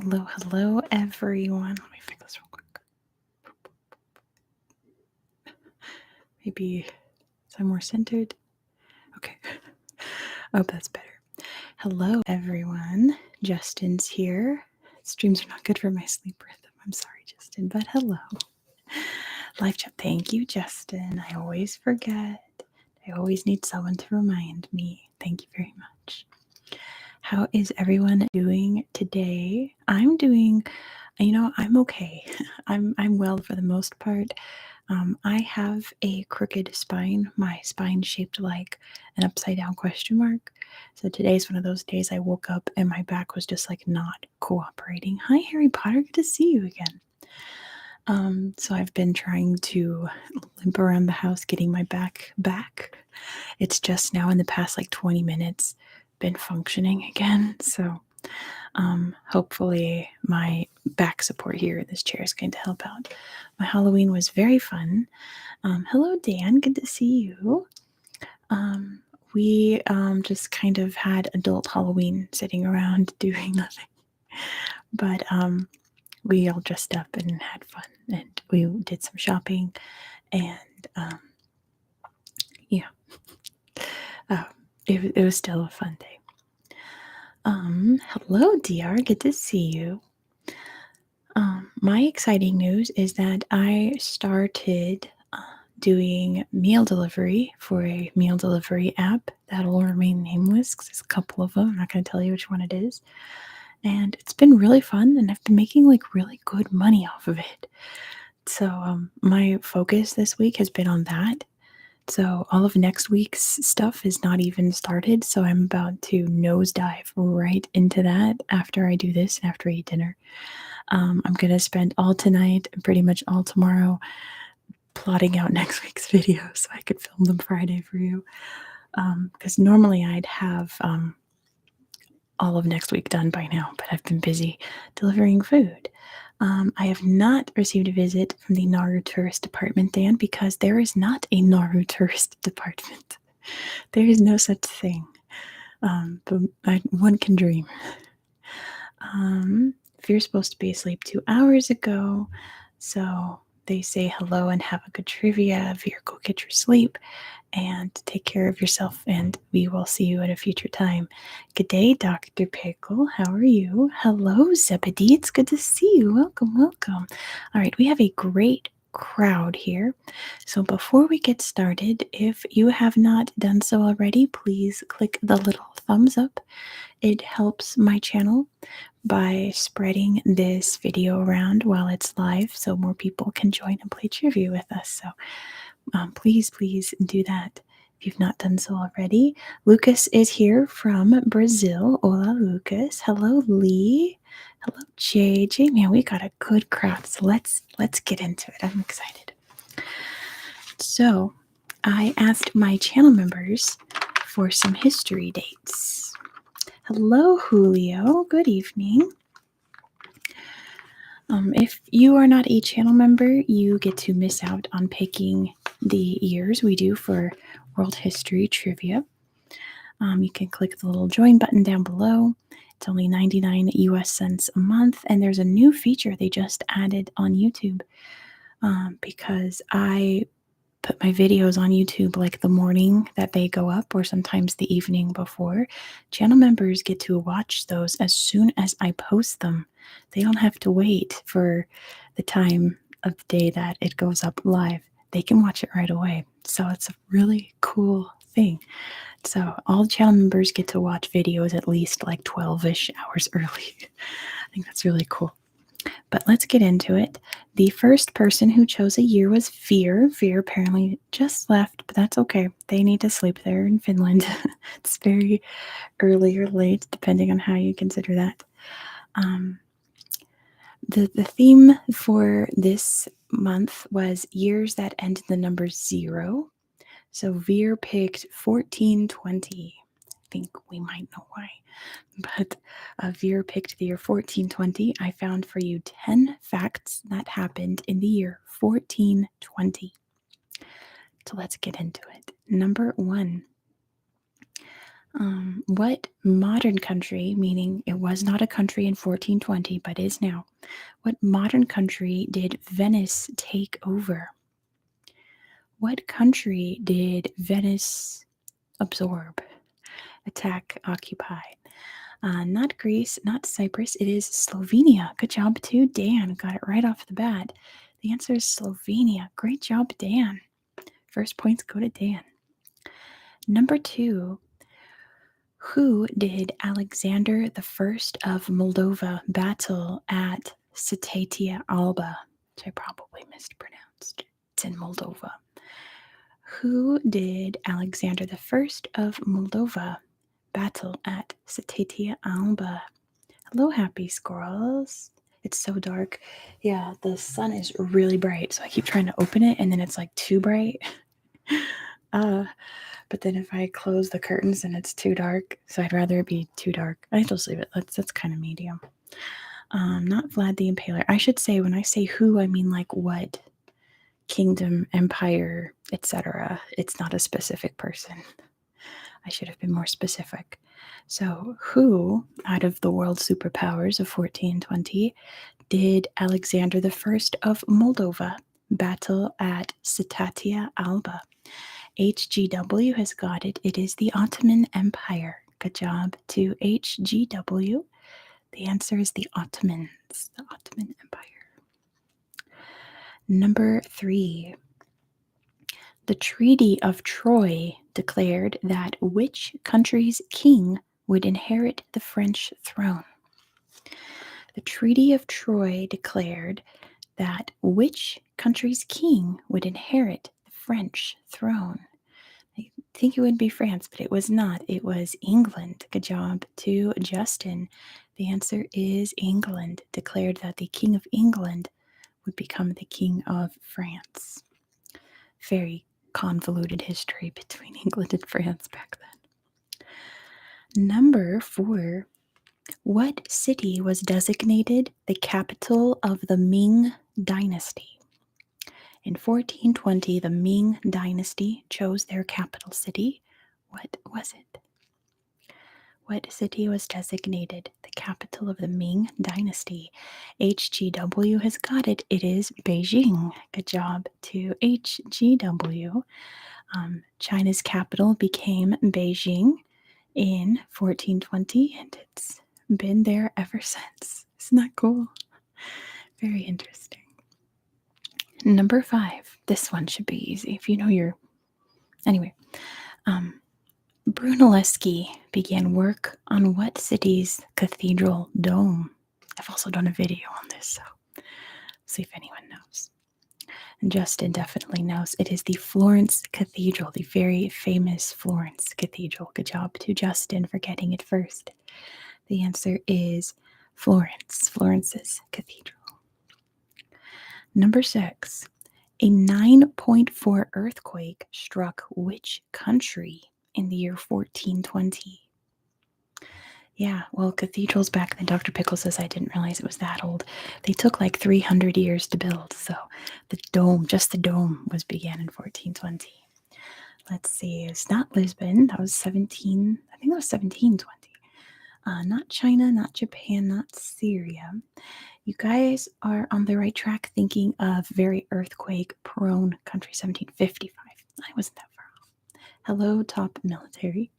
Hello, hello, everyone. Let me fix this real quick. Maybe is that more centered? Okay. I hope that's better. Hello, everyone. Justin's here. Streams are not good for my sleep rhythm. I'm sorry, Justin, but hello. Live chat. Thank you, Justin. I always forget. I always need someone to remind me. Thank you very much. How is everyone doing today? I'm doing, I'm okay. I'm well for the most part. I have a crooked spine. My spine shaped like an upside down question mark. So today's one of those days I woke up and my back was just like not cooperating. Hi, Harry Potter. Good to see you again. So I've been trying to limp around the house getting my back back. It's just now in the past like 20 minutes been functioning again. So hopefully my back support here in this chair is going to help out. My Halloween was very fun. Hello, Dan. Good to see you. We just kind of had adult Halloween sitting around doing nothing. But we all dressed up and had fun. And we did some shopping. And yeah, it was still a fun day. Hello, DR. Good to see you. My exciting news is that I started doing meal delivery for a meal delivery app that'll remain nameless because there's a couple of them. I'm not going to tell you which one it is. And it's been really fun, and I've been making like really good money off of it. So my focus this week has been on that. So all of next week's stuff is not even started. So I'm about to nosedive right into that after I do this and after I eat dinner. I'm going to spend all tonight and pretty much all tomorrow plotting out next week's video so I could film them Friday for you. Because normally I'd have all of next week done by now, but I've been busy delivering food. I have not received a visit from the Nauru Tourist Department, Dan, because there is not a Nauru Tourist Department. There is no such thing. But one can dream. Fear's supposed to be asleep 2 hours ago, so they say hello and have a good trivia. Veer, go get your sleep and take care of yourself, and we will see you at a future time. Good day, Dr. Pickle. How are you? Hello, Zebedee. It's good to see you. Welcome, welcome. All right, we have a great crowd here. So before we get started, if you have not done so already, please click the little thumbs up. It helps my channel by spreading this video around while it's live so more people can join and play trivia with us. So please do that if you've not done so already. Lucas is here from Brazil. Hola, Lucas. Hello, Lee. Hello, JJ. Man, we got a good crowd. So let's get into it. I'm excited. So I asked my channel members for some history dates. Hello, Julio. Good evening. If you are not a channel member, you get to miss out on picking the years we do for World History Trivia. You can click the little join button down below. It's only 99 US cents a month, and there's a new feature they just added on YouTube because I put my videos on YouTube like the morning that they go up or sometimes the evening before. Channel members get to watch those as soon as I post them. They don't have to wait for the time of the day that it goes up live. They can watch it right away. So it's a really cool thing. So all channel members get to watch videos at least like 12-ish hours early. I think that's really cool. But let's get into it. The first person who chose a year was Veer. Veer apparently just left, but that's okay. They need to sleep there in Finland. It's very early or late, depending on how you consider that. The theme for this month was years that end in the number 0. So Veer picked 1420. I think we might know why. But Veer picked the year 1420. I found for you 10 facts that happened in the year 1420. So let's get into it. Number 1. What modern country, meaning it was not a country in 1420 but is now, what modern country did Venice take over? What country did Venice absorb, attack, occupy? Not Greece, not Cyprus. It is Slovenia. Good job, too, Dan. Got it right off the bat. The answer is Slovenia. Great job, Dan. First points go to Dan. Number 2. Who did Alexander I of Moldova battle at Citatia Alba? Which I probably mispronounced. It's in Moldova. Who did Alexander I of Moldova battle at Citatia Alba? Hello, happy squirrels. It's so dark. Yeah, the sun is really bright, so I keep trying to open it, and then it's like too bright. But then if I close the curtains, then it's too dark. So I'd rather it be too dark. I just leave it. That's kind of medium. Not Vlad the Impaler. I should say when I say who, I mean like what kingdom, empire, etc. It's not a specific person. I should have been more specific. So, who out of the world superpowers of 1420 did Alexander I of Moldova battle at Citatia Alba? HGW has got it. It is the Ottoman Empire. Good job to HGW. The answer is the Ottomans, the Ottoman Empire. Number 3. The Treaty of Troy declared that which country's king would inherit the French throne? The Treaty of Troy declared that which country's king would inherit the French throne? I think it would be France, but it was not. It was England. Good job to Justin. The answer is England. Declared that the King of England would become the King of France. Very convoluted history between England and France back then. Number 4. What city was designated the capital of the Ming Dynasty? In 1420, the Ming Dynasty chose their capital city. What was it? What city was designated the capital of the Ming Dynasty? HGW has got it. It is Beijing. Good job to HGW. China's capital became Beijing in 1420, and it's been there ever since. Isn't that cool? Very interesting. Number 5. This one should be easy if you know your... Anyway, Brunelleschi began work on what city's cathedral dome? I've also done a video on this, so see if anyone knows. And Justin definitely knows. It is the Florence Cathedral, the very famous Florence Cathedral. Good job to Justin for getting it first. The answer is Florence, Florence's cathedral. Number 6. A 9.4 earthquake struck which country in the year 1420? Yeah, well, cathedrals back then, Dr. Pickle says I didn't realize it was that old. They took like 300 years to build, so the dome, just the dome, began in 1420. Let's see, it's not Lisbon. That was 17, I think that was 1720. Not China, not Japan, not Syria. You guys are on the right track thinking of very earthquake-prone country, 1755. I wasn't that far off. Hello, top military.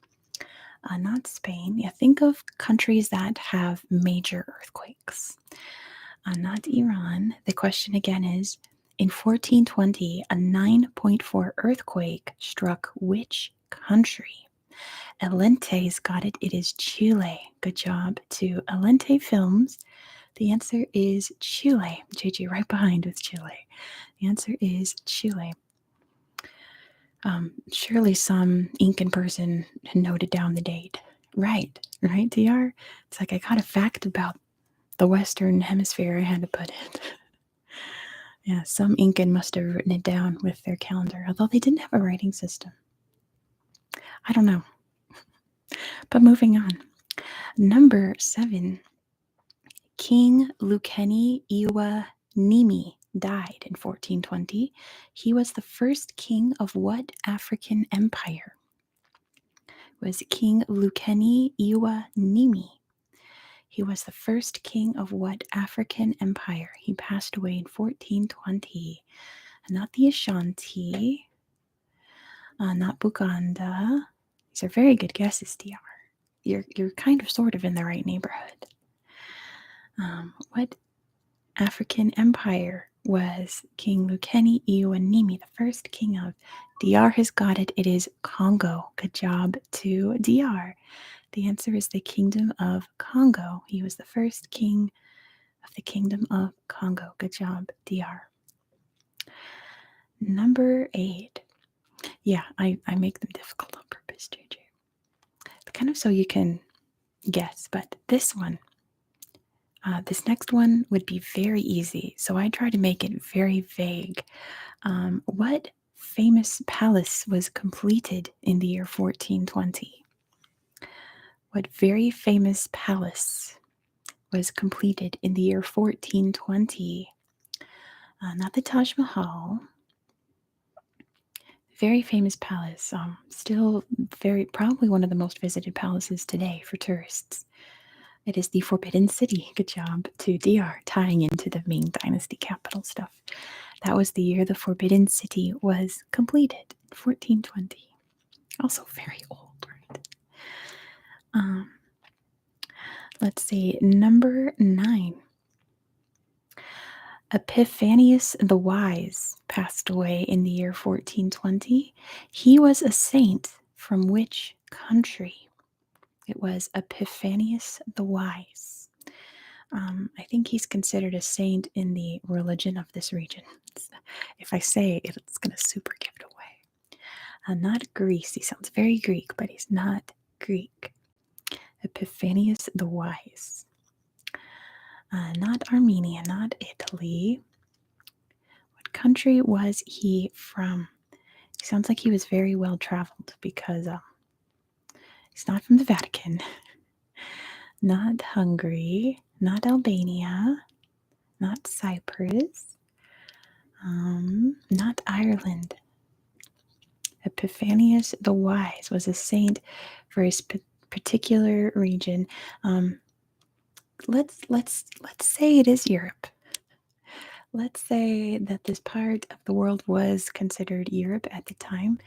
Not Spain. Yeah, think of countries that have major earthquakes. Not Iran. The question again is, in 1420, a 9.4 earthquake struck which country? Alente's got it. It is Chile. Good job to Alente Films. The answer is Chile. JJ right behind with Chile. The answer is Chile. Surely some Incan person noted down the date. Right, DR? It's like I got a fact about the Western Hemisphere I had to put it. Yeah, some Incan must have written it down with their calendar, although they didn't have a writing system. I don't know. But moving on. Number 7. King Lukeni Iwa Nimi died in 1420. He was the first king of what African empire? was King Lukeni Iwa Nimi. He was the first king of what African empire? He passed away in 1420. Not the Ashanti, not Buganda. These are very good guesses, DR. You're kind of sort of in the right neighborhood. What African empire was King Lukeni Iwanimi the first king of? DR has got it. It is Congo. Good job to DR. The answer is the Kingdom of Congo. He was the first king of the Kingdom of Congo. Good job, DR. Number 8. Yeah, I make them difficult on purpose, JJ. Kind of so you can guess, but this one, this next one would be very easy. So I try to make it very vague. What famous palace was completed in the year 1420? What very famous palace was completed in the year 1420? Not the Taj Mahal. Very famous palace. Still probably one of the most visited palaces today for tourists. It is the Forbidden City. Good job to DR, tying into the Ming Dynasty capital stuff. That was the year the Forbidden City was completed, 1420. Also very old, right? Let's see, number 9. Epiphanius the Wise passed away in the year 1420. He was a saint from which country? It was Epiphanius the Wise. I think he's considered a saint in the religion of this region. If I say it, it's going to super give it away. Not Greece. He sounds very Greek, but he's not Greek. Epiphanius the Wise. Not Armenia, not Italy. What country was he from? He sounds like he was very well traveled because he's not from the Vatican. Not Hungary, not Albania, not Cyprus, not Ireland. Epiphanius the Wise was a saint for his particular region. Let's say it is Europe. Let's say that this part of the world was considered Europe at the time,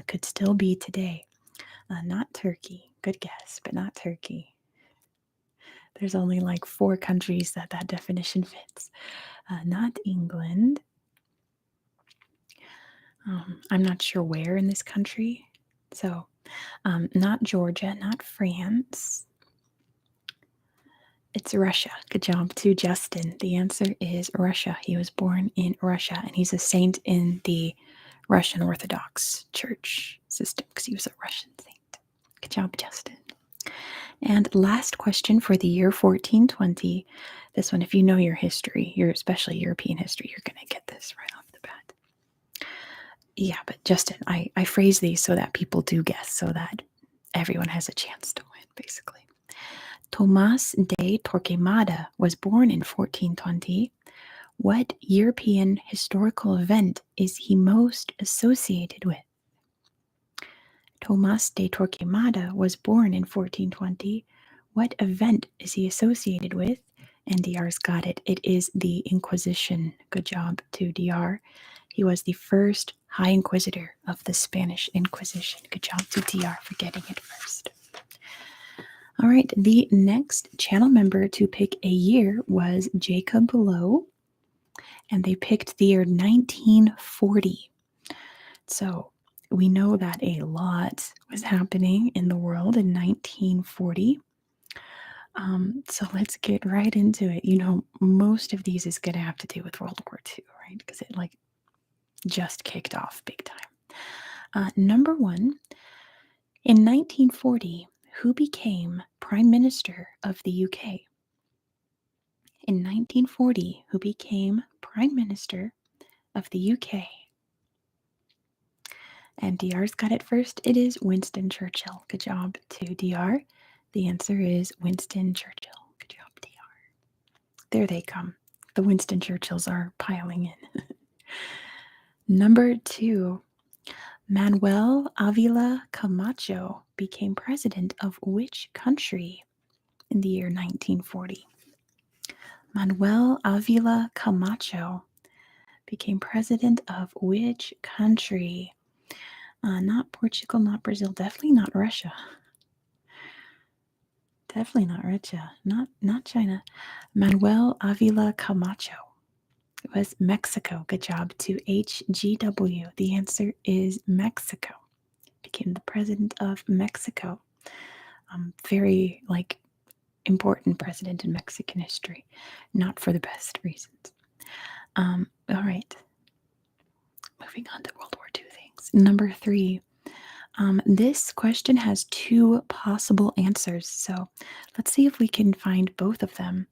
could still be today. Not Turkey. Good guess, but not Turkey. There's only like 4 countries that definition fits. Not England. I'm not sure where in this country. So, not Georgia, not France. It's Russia. Good job to Justin. The answer is Russia. He was born in Russia, and he's a saint in the Russian Orthodox Church system because he was a Russian saint. Good job, Justin. And last question for the year 1420. This one, if you know your history, especially European history, you're going to get this right off the bat. Yeah, but Justin, I phrase these so that people do guess, so that everyone has a chance to win, basically. Tomás de Torquemada was born in 1420. What European historical event is he most associated with? Tomás de Torquemada was born in 1420. What event is he associated with? And DR's got it. It is the Inquisition. Good job to DR. He was the first High Inquisitor of the Spanish Inquisition. Good job to DR for getting it first. All right, the next channel member to pick a year was Jacob Lowe, and they picked the year 1940. So we know that a lot was happening in the world in 1940. So let's get right into it. Most of these is going to have to do with World War II, right? Because it just kicked off big time. Number 1, in 1940, who became Prime Minister of the UK? In 1940, who became Prime Minister of the UK? And DR's got it first. It is Winston Churchill. Good job to DR. The answer is Winston Churchill. Good job, DR. There they come. The Winston Churchills are piling in. Number 2, Manuel Avila Camacho became president of which country in the year 1940? Manuel Avila Camacho became president of which country? Not Portugal, not Brazil, definitely not Russia. Definitely not Russia. Not China. Manuel Avila Camacho. It was Mexico. Good job to HGW. The answer is Mexico. Became the president of Mexico. Very important president in Mexican history. Not for the best reasons. All right. Moving on to World War II things. Number 3. This question has 2 possible answers, so let's see if we can find both of them.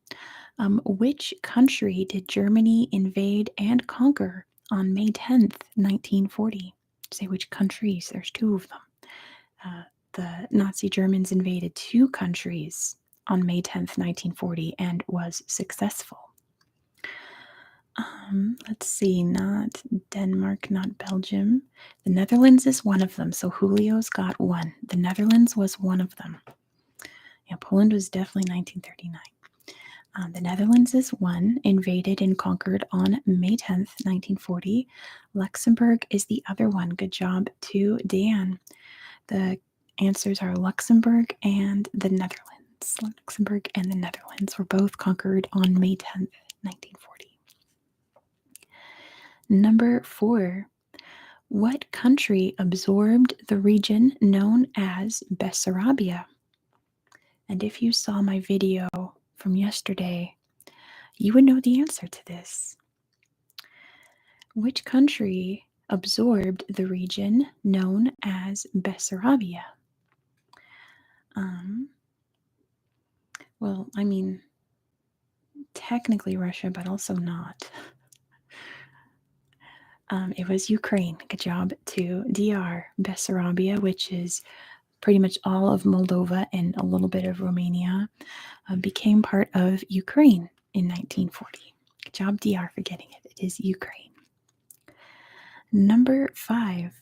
Which country did Germany invade and conquer on May 10th, 1940? Say which countries, there's 2 of them. The Nazi Germans invaded 2 countries on May 10th, 1940, and was successful. Let's see, not Denmark, not Belgium. The Netherlands is one of them, so Julio's got 1. The Netherlands was one of them. Yeah, Poland was definitely 1939. The Netherlands is 1, invaded and conquered on May 10th, 1940. Luxembourg is the other one. Good job to Dan. The answers are Luxembourg and the Netherlands. Luxembourg and the Netherlands were both conquered on May 10th, 1940. Number 4. What country absorbed the region known as Bessarabia? And if you saw my video from yesterday, you would know the answer to this. Which country absorbed the region known as Bessarabia? Well, I mean, technically Russia, but also not. It was Ukraine. Good job to DR. Bessarabia, which is pretty much all of Moldova and a little bit of Romania, became part of Ukraine in 1940. Good job, DR, for getting it. It is Ukraine. Number 5.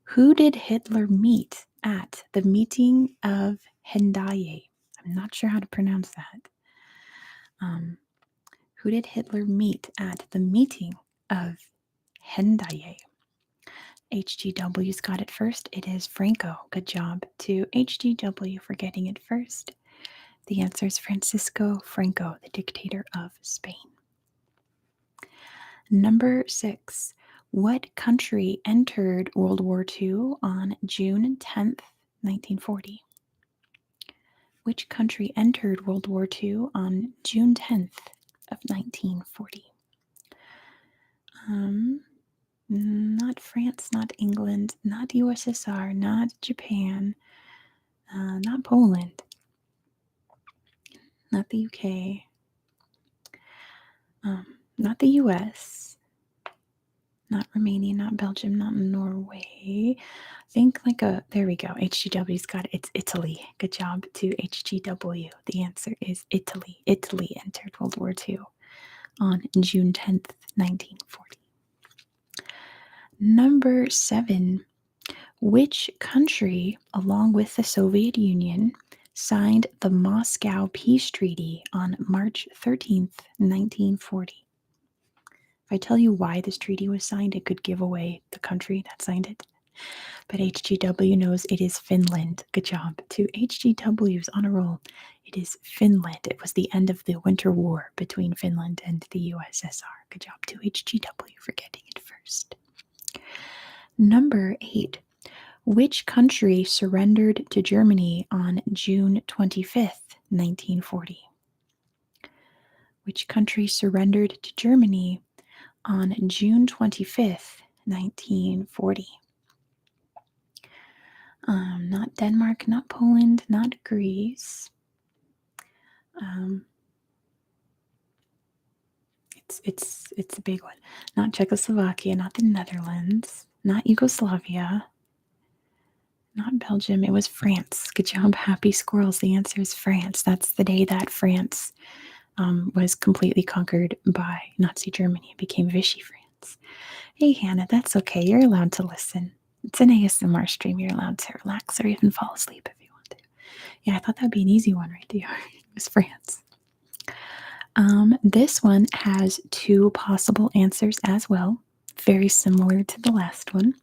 Who did Hitler meet at the meeting of Hendaye? I'm not sure how to pronounce that. Who did Hitler meet at the meeting of Hendaye? HGW's got it first. It is Franco. Good job to HGW for getting it first. The answer is Francisco Franco, the dictator of Spain. Number 6. What country entered World War II on June 10th, 1940? Which country entered World War II on June 10th of 1940? Not France, not England, not USSR, not Japan, not Poland, not the UK, not the US, not Romania, not Belgium, not Norway. Think there we go. HGW's got it. It's Italy. Good job to HGW. The answer is Italy. Italy entered World War II on June 10th, 1940. Number 7. Which country, along with the Soviet Union, signed the Moscow Peace Treaty on March 13th, 1940? If I tell you why this treaty was signed, it could give away the country that signed it. But HGW knows it is Finland. Good job to HGW's on a roll. It is Finland. It was the end of the Winter War between Finland and the USSR. Good job to HGW for getting it first. Number 8. Which country surrendered to Germany on June 25th, 1940? Which country surrendered to Germany on June 25th, 1940? Not Denmark, not Poland, not Greece. It's a big one. Not Czechoslovakia, not the Netherlands, not Yugoslavia, not Belgium. It was France. Good job, happy squirrels. The answer is France. That's the day that France was completely conquered by Nazi Germany. It became Vichy France. Hey, Hannah, that's okay. You're allowed to listen. It's an ASMR stream. You're allowed to relax or even fall asleep if you want to. Yeah, I thought that'd be an easy one right there. It was France. This one has two possible answers as well, very similar to the last one.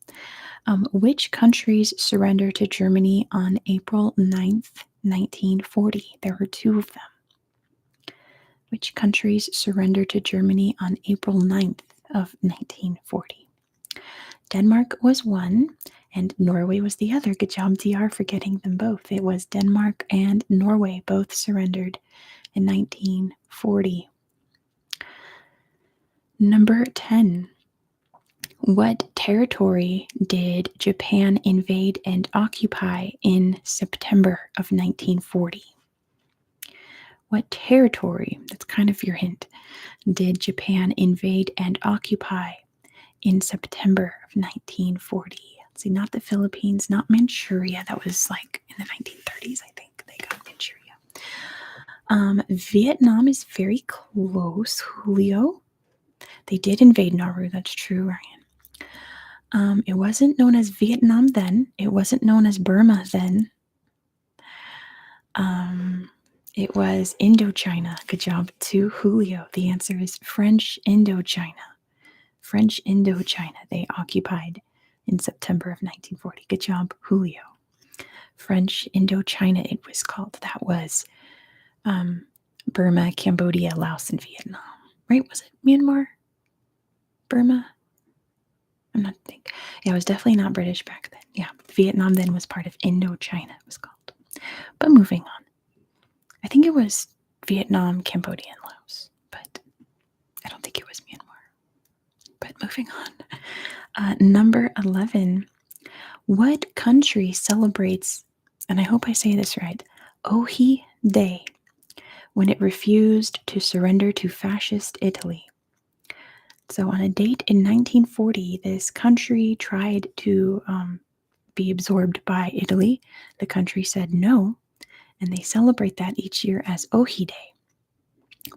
Which countries surrendered to Germany on April 9th, 1940? There were two of them. Which countries surrendered to Germany on April 9th of 1940? Denmark was one, and Norway was the other. Good job, DR, for getting them both. It was Denmark and Norway both surrendered in 1940. Number 10. What territory did Japan invade and occupy in September of 1940? What territory, that's kind of your hint, did Japan invade and occupy in September of 1940? See, not the Philippines, not Manchuria. That was like in the 1930s, I think they got Manchuria. Vietnam is very close, Julio. They did invade Nauru, that's true, Ryan. It wasn't known as Vietnam then. It wasn't known as Burma then. It was Indochina. Good job to Julio. The answer is French Indochina. French Indochina. They occupied in September of 1940. Good job, Julio. French Indochina, it was called. That was Burma, Cambodia, Laos, and Vietnam. Right? Was it Myanmar? Burma? I'm not thinking. Yeah, it was definitely not British back then. Yeah, Vietnam then was part of Indochina, it was called. But moving on. I think it was Vietnam, Cambodia, and Laos, but I don't think it was Myanmar. But moving on. Number 11. What country celebrates, and I hope I say this right, Ohi Day, when it refused to surrender to fascist Italy? So, on a date in 1940, this country tried to be absorbed by Italy. The country said no, and they celebrate that each year as Ohi Day.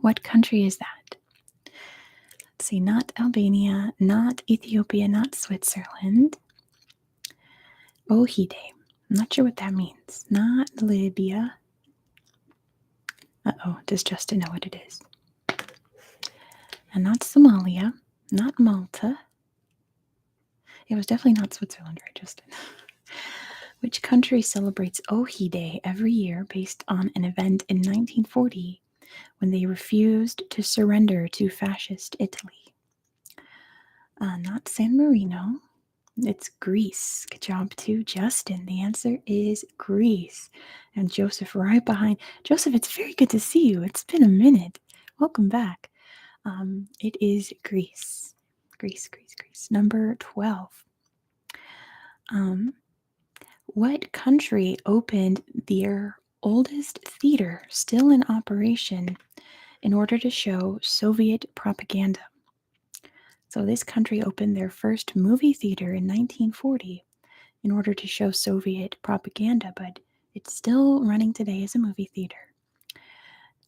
What country is that? Let's see, not Albania, not Ethiopia, not Switzerland. Ohi Day. I'm not sure what that means. Not Libya. Uh-oh, does Justin know what it is? And not Somalia, not Malta. It was definitely not Switzerland, right, Justin? Which country celebrates Ohi Day every year based on an event in 1940 when they refused to surrender to fascist Italy? Not San Marino. It's Greece. Good job to Justin. The answer is Greece. And Joseph right behind. Joseph, it's very good to see you. It's been a minute. Welcome back. It is Greece. Greece. Number 12. What country opened their oldest theater still in operation in order to show Soviet propaganda? So this country opened their first movie theater in 1940 in order to show Soviet propaganda, but it's still running today as a movie theater.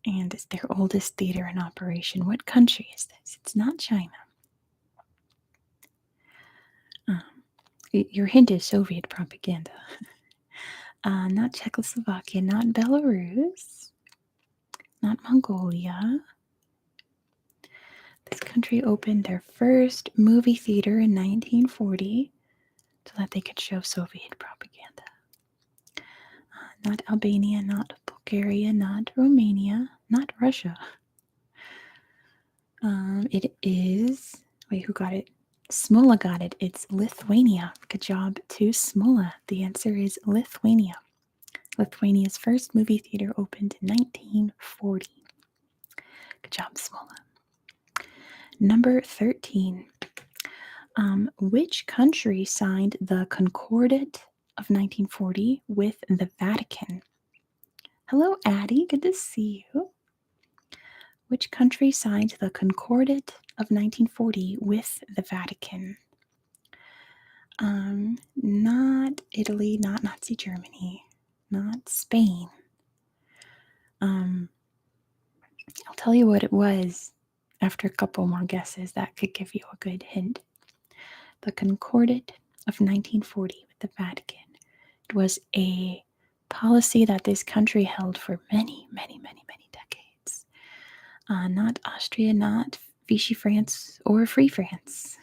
And it's their oldest theater in operation. What country is this? It's not China. Your hint is Soviet propaganda. Not Czechoslovakia, not Belarus, not Mongolia. This country opened their first movie theater in 1940 so that they could show Soviet propaganda. Not Albania, not Bulgaria, not Romania, not Russia. It is, wait, who got it? Smula got it. It's Lithuania. Good job to Smula. The answer is Lithuania. Lithuania's first movie theater opened in 1940. Good job, Smula. Number 13. Which country signed the Concordat of 1940 with the Vatican? Hello, Addie. Good to see you. Which country signed the Concordat of 1940 with the Vatican? Not Italy, not Nazi Germany, not Spain. I'll tell you what it was after a couple more guesses that could give you a good hint. The Concordat of 1940 with the Vatican. It was a policy that this country held for many, many, many, many decades. Not Austria, not Vichy France or Free France,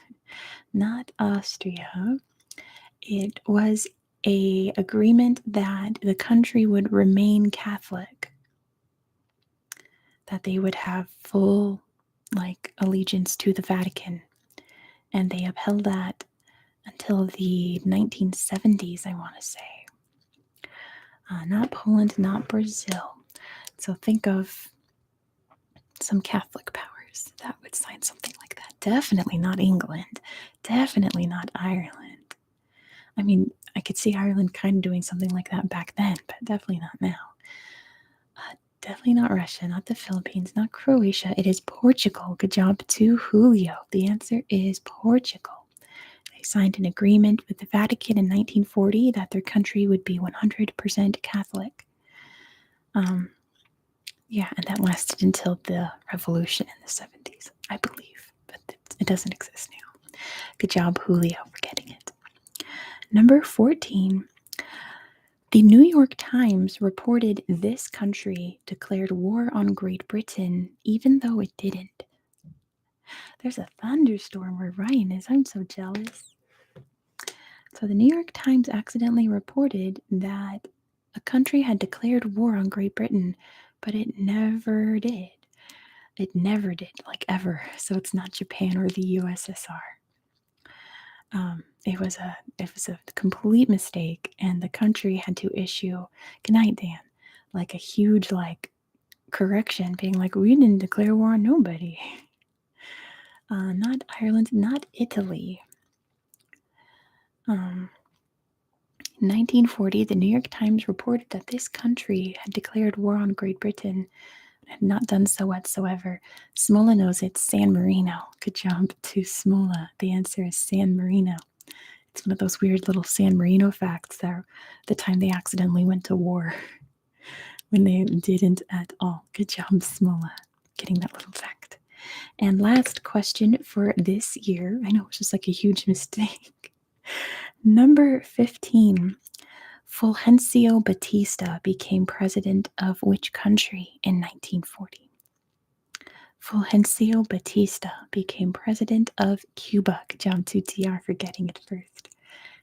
not Austria. It was a agreement that the country would remain Catholic, that they would have full allegiance to the Vatican, and they upheld that until the 1970s, I want to say. Not Poland, not Brazil. So think of some Catholic powers that would sign something like that. Definitely not England. Definitely not Ireland. I mean, I could see Ireland kind of doing something like that back then, but definitely not now. Definitely not Russia, not the Philippines, not Croatia. It is Portugal. Good job to Julio. The answer is Portugal. They signed an agreement with the Vatican in 1940 that their country would be 100% Catholic. Yeah, and that lasted until the revolution in the 70s, I believe, but it doesn't exist now. Good job, Julio, for getting it. Number 14. The New York Times reported this country declared war on Great Britain, even though it didn't. There's a thunderstorm where Ryan is. I'm so jealous. So the New York Times accidentally reported that a country had declared war on Great Britain, but it never did. It never did, ever. So it's not Japan or the USSR. It was a complete mistake, and the country had to issue, good night, Dan, a huge correction, being we didn't declare war on nobody. Not Ireland, not Italy. 1940, the New York Times reported that this country had declared war on Great Britain, had not done so whatsoever. Smola knows it's San Marino. Good job to Smola. The answer is San Marino. It's one of those weird little San Marino facts that the time they accidentally went to war when they didn't at all. Good job, Smola, getting that little fact. And last question for this year. I know it's just a huge mistake. Number 15. Fulgencio Batista became president of which country in 1940? Fulgencio Batista became president of Cuba. Good job to TR for getting it first.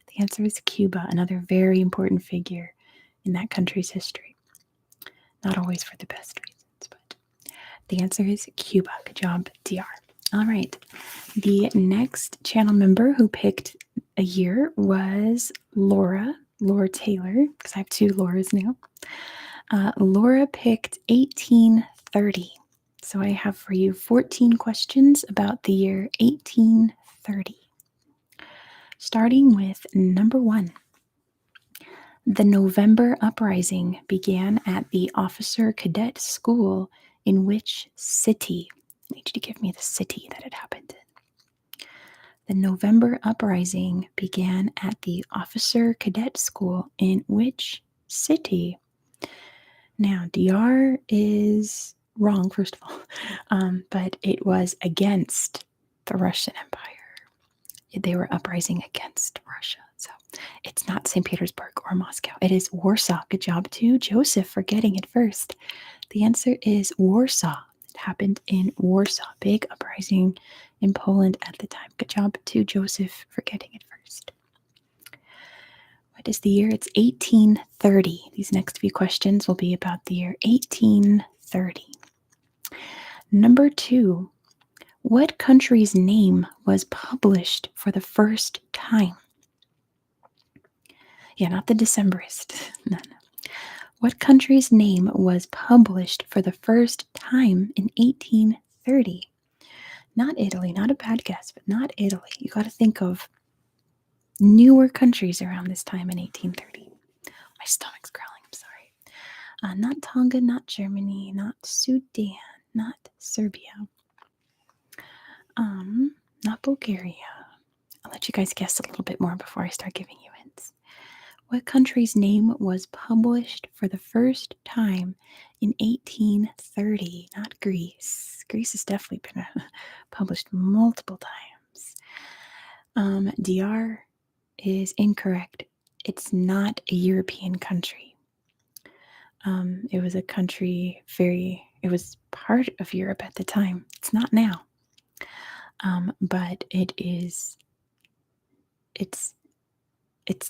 The answer is Cuba, another very important figure in that country's history. Not always for the best reasons, but the answer is Cuba. Good job, TR. All right. The next channel member who picked a year was Laura Taylor, because I have two Lauras now. Laura picked 1830. So I have for you 14 questions about the year 1830. Starting with number 1. The November Uprising began at the Officer Cadet School in which city? I need you to give me the city that it happened in. The November Uprising began at the Officer Cadet School in which city? Now, DR is wrong, first of all, but it was against the Russian Empire. They were uprising against Russia. So it's not St. Petersburg or Moscow. It is Warsaw. Good job to Joseph for getting it first. The answer is Warsaw. It happened in Warsaw. Big uprising in Poland at the time. Good job to Joseph for getting it first. What is the year? It's 1830. These next few questions will be about the year 1830. Number 2. What country's name was published for the first time? Yeah, not the Decemberist. No. What country's name was published for the first time in 1830? Not Italy, not a bad guess, but not Italy. You got to think of newer countries around this time in 1830. My stomach's growling, I'm sorry. Not Tonga, not Germany, not Sudan, not Serbia. Not Bulgaria. I'll let you guys guess a little bit more before I start giving you hints. What country's name was published for the first time in 1830? Not Greece. Greece has definitely been published multiple times. DR is incorrect. It's not a European country. It was a country it was part of Europe at the time. It's not now. But it's it's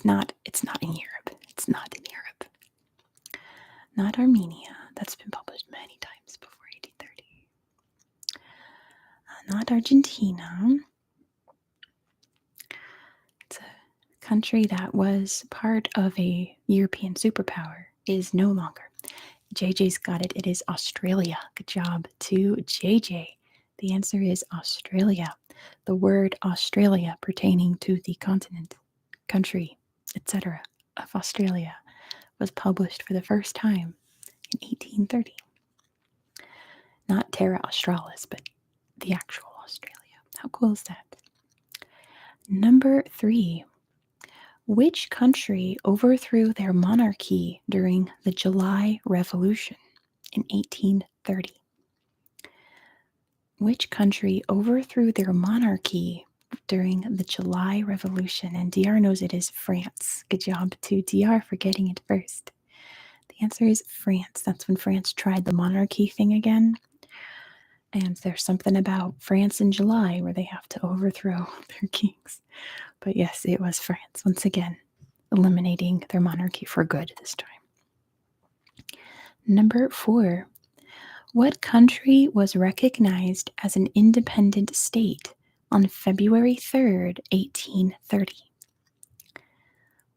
not in Europe. It's not in Europe. Not Armenia. That's been published many times before 1830. Not Argentina. It's a country that was part of a European superpower, is no longer. JJ's got it. It is Australia. Good job to JJ. The answer is Australia. The word Australia pertaining to the continent, country, etc. of Australia was published for the first time in 1830. Not Terra Australis, but the actual Australia. How cool is that? Number 3. Which country overthrew their monarchy during the July Revolution in 1830? Which country overthrew their monarchy during the July Revolution? And DR knows it is France. Good job to DR for getting it first. The answer is France. That's when France tried the monarchy thing again. And there's something about France in July where they have to overthrow their kings. But yes, it was France, once again, eliminating their monarchy for good this time. Number 4. What country was recognized as an independent state on February 3rd, 1830?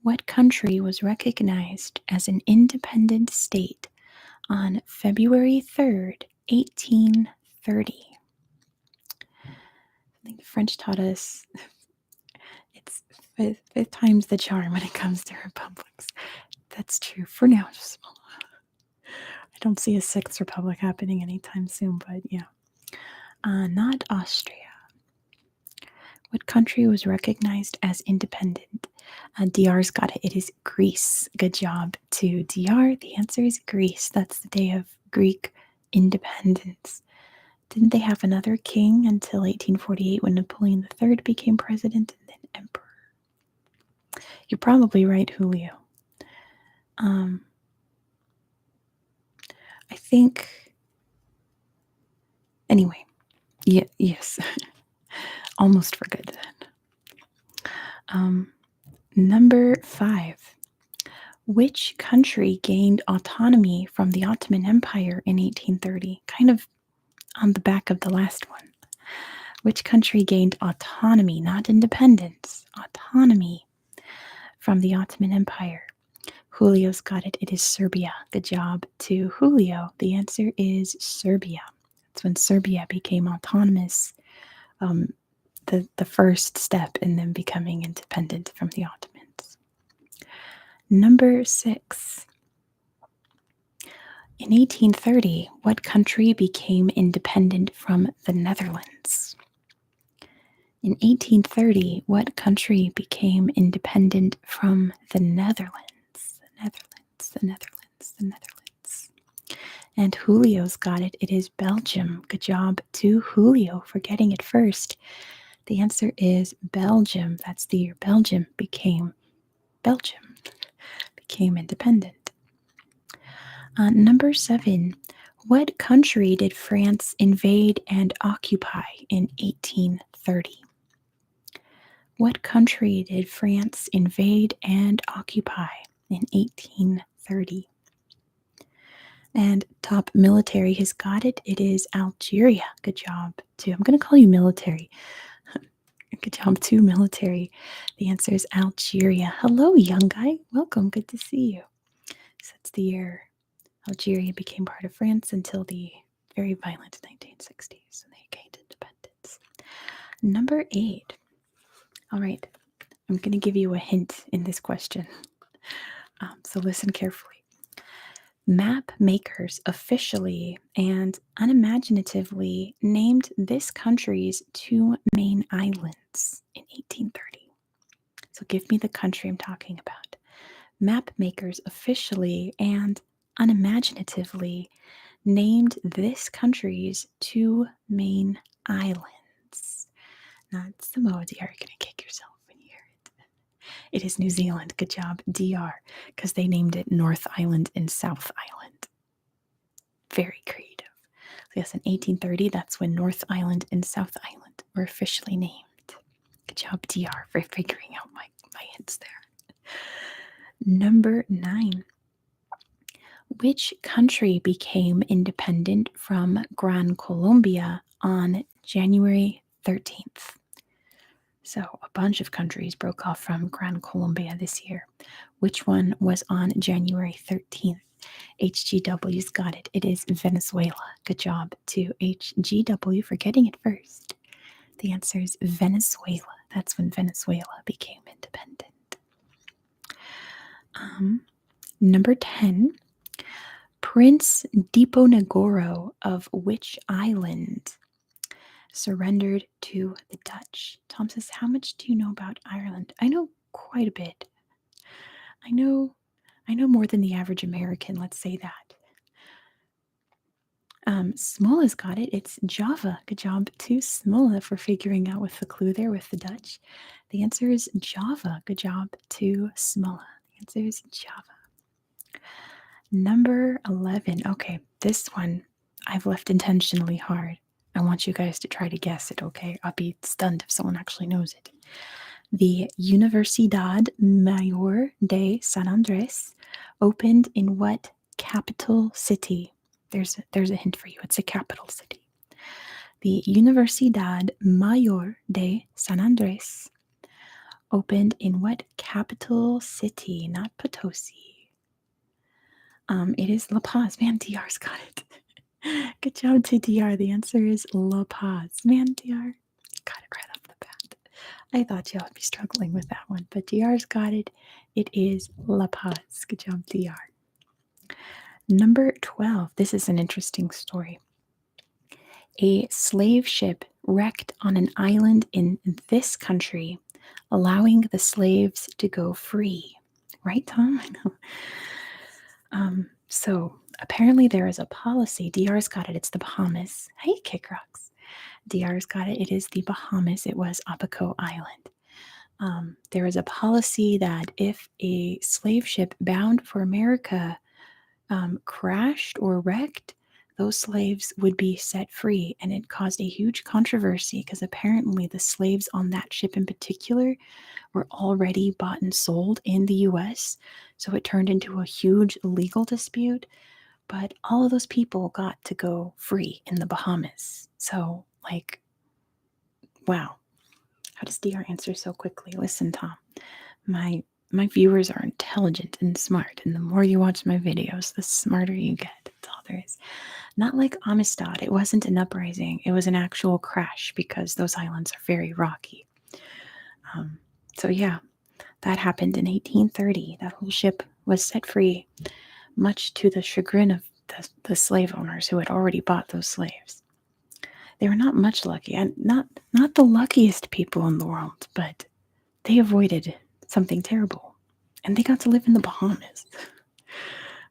What country was recognized as an independent state on February 3rd, 1830? I think the French taught us it's fifth time's the charm when it comes to republics. That's true for now. I don't see a sixth republic happening anytime soon, but yeah. Not Austria. What country was recognized as independent? DR's got it. It is Greece. Good job to DR. The answer is Greece. That's the day of Greek independence. Didn't they have another king until 1848 when Napoleon III became president and then emperor? You're probably right, Julio. I think. Anyway, yes. Almost for good then. Number 5. Which country gained autonomy from the Ottoman Empire in 1830? Kind of on the back of the last one. Which country gained autonomy, not independence, autonomy from the Ottoman Empire? Julio's got it. It is Serbia. Good job to Julio. The answer is Serbia. That's when Serbia became autonomous. The first step in them becoming independent from the Ottomans. Number 6. In 1830, what country became independent from the Netherlands? In 1830, what country became independent from the Netherlands? The Netherlands. And Julio's got it. It is Belgium. Good job to Julio for getting it first. The answer is Belgium. That's the year Belgium became independent. Number 7. What country did France invade and occupy in 1830? What country did France invade and occupy in 1830? And top military has got it. It is Algeria. Good job too. I'm going to call you military. Good job too, military. The answer is Algeria. Hello, young guy. Welcome. Good to see you. So that's the year Algeria became part of France until the very violent 1960s, and they gained independence. Number 8. All right. I'm going to give you a hint in this question. So listen carefully. Map makers officially and unimaginatively named this country's 2 main islands in 1830. So give me the country I'm talking about. Map makers officially and unimaginatively named this country's 2 main islands. Not Samoa. You're going to kick yourself when you hear it. It is New Zealand. Good job, DR, because they named it North Island and South Island. Very creative. So yes, in 1830, that's when North Island and South Island were officially named. Good job, DR, for figuring out my hints there. Number 9. Which country became independent from Gran Colombia on January 13th? So, a bunch of countries broke off from Gran Colombia this year. Which one was on January 13th? HGW's got it. It is Venezuela. Good job to HGW for getting it first. The answer is Venezuela. That's when Venezuela became independent. Number 10. Prince Diponegoro of which island surrendered to the Dutch? Tom says, how much do you know about Ireland? I know quite a bit. I know more than the average American, let's say that. Smola's got it. It's Java. Good job to Smola for figuring out with the clue there with the Dutch. The answer is Java. Good job to Smola. The answer is Java. Number 11. Okay, this one I've left intentionally hard. I want you guys to try to guess it, okay? I'll be stunned if someone actually knows it. The Universidad Mayor de San Andrés opened in what capital city? There's a hint for you. It's a capital city. The Universidad Mayor de San Andrés opened in what capital city? Not Potosi. It is La Paz. Man, DR's got it. Good job to DR. The answer is La Paz. Man, DR got it right off the bat. I thought y'all would be struggling with that one, but DR's got it. It is La Paz. Good job, DR. Number 12. This is an interesting story. A slave ship wrecked on an island in this country, allowing the slaves to go free. Right, Tom? I know. So apparently there is a policy. DR's got it. It's the Bahamas. Hey, Kick Rocks. DR's got it. It is the Bahamas. It was Abaco Island. There is a policy that if a slave ship bound for America crashed or wrecked, those slaves would be set free. And it caused a huge controversy because apparently the slaves on that ship in particular were already bought and sold in the US. So it turned into a huge legal dispute. But all of those people got to go free in the Bahamas. So, like, wow. How does DR answer so quickly? Listen, Tom, my viewers are intelligent and smart, and the more you watch my videos, the smarter you get. That's all there is. Not like Amistad. It wasn't an uprising. It was an actual crash because those islands are very rocky. So yeah, that happened in 1830. That whole ship was set free, much to the chagrin of the slave owners who had already bought those slaves. They were not much lucky, and not the luckiest people in the world, but they avoided something terrible, and they got to live in the Bahamas.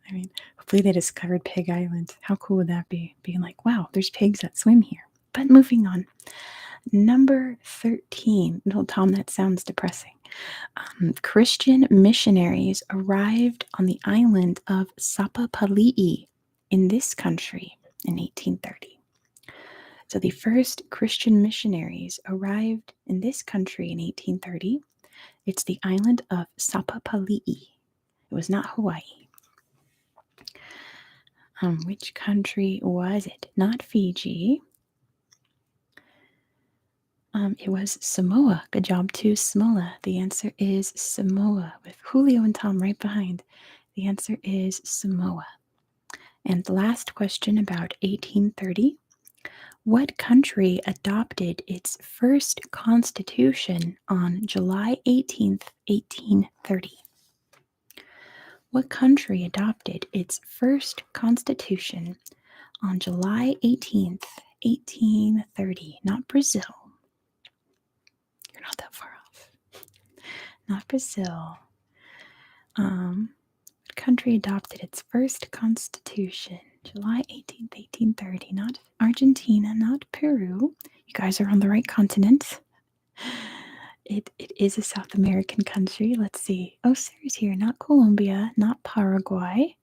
I mean, hopefully they discovered Pig Island. How cool would that be? Being like, wow, there's pigs that swim here. But moving on. Number 13. No, Tom, that sounds depressing. Christian missionaries arrived on the island of Sapapali'i in this country in 1830. So the first Christian missionaries arrived in this country in 1830. It's the island of Sapapali'i. It was not Hawaii. Which country was it? Not Fiji. It was Samoa. Good job to Smola. The answer is Samoa, with Julio and Tom right behind. The answer is Samoa. And the last question about 1830. What country adopted its first constitution on July 18th, 1830? What country adopted its first constitution on July 18th, 1830? Not Brazil. You're not that far off. Not Brazil. What country adopted its first constitution? July 18th, 1830. Not Argentina, not Peru. You guys are on the right continent. It is a South American country. Let's see. Oh, Sarah's here. Not Colombia, not Paraguay.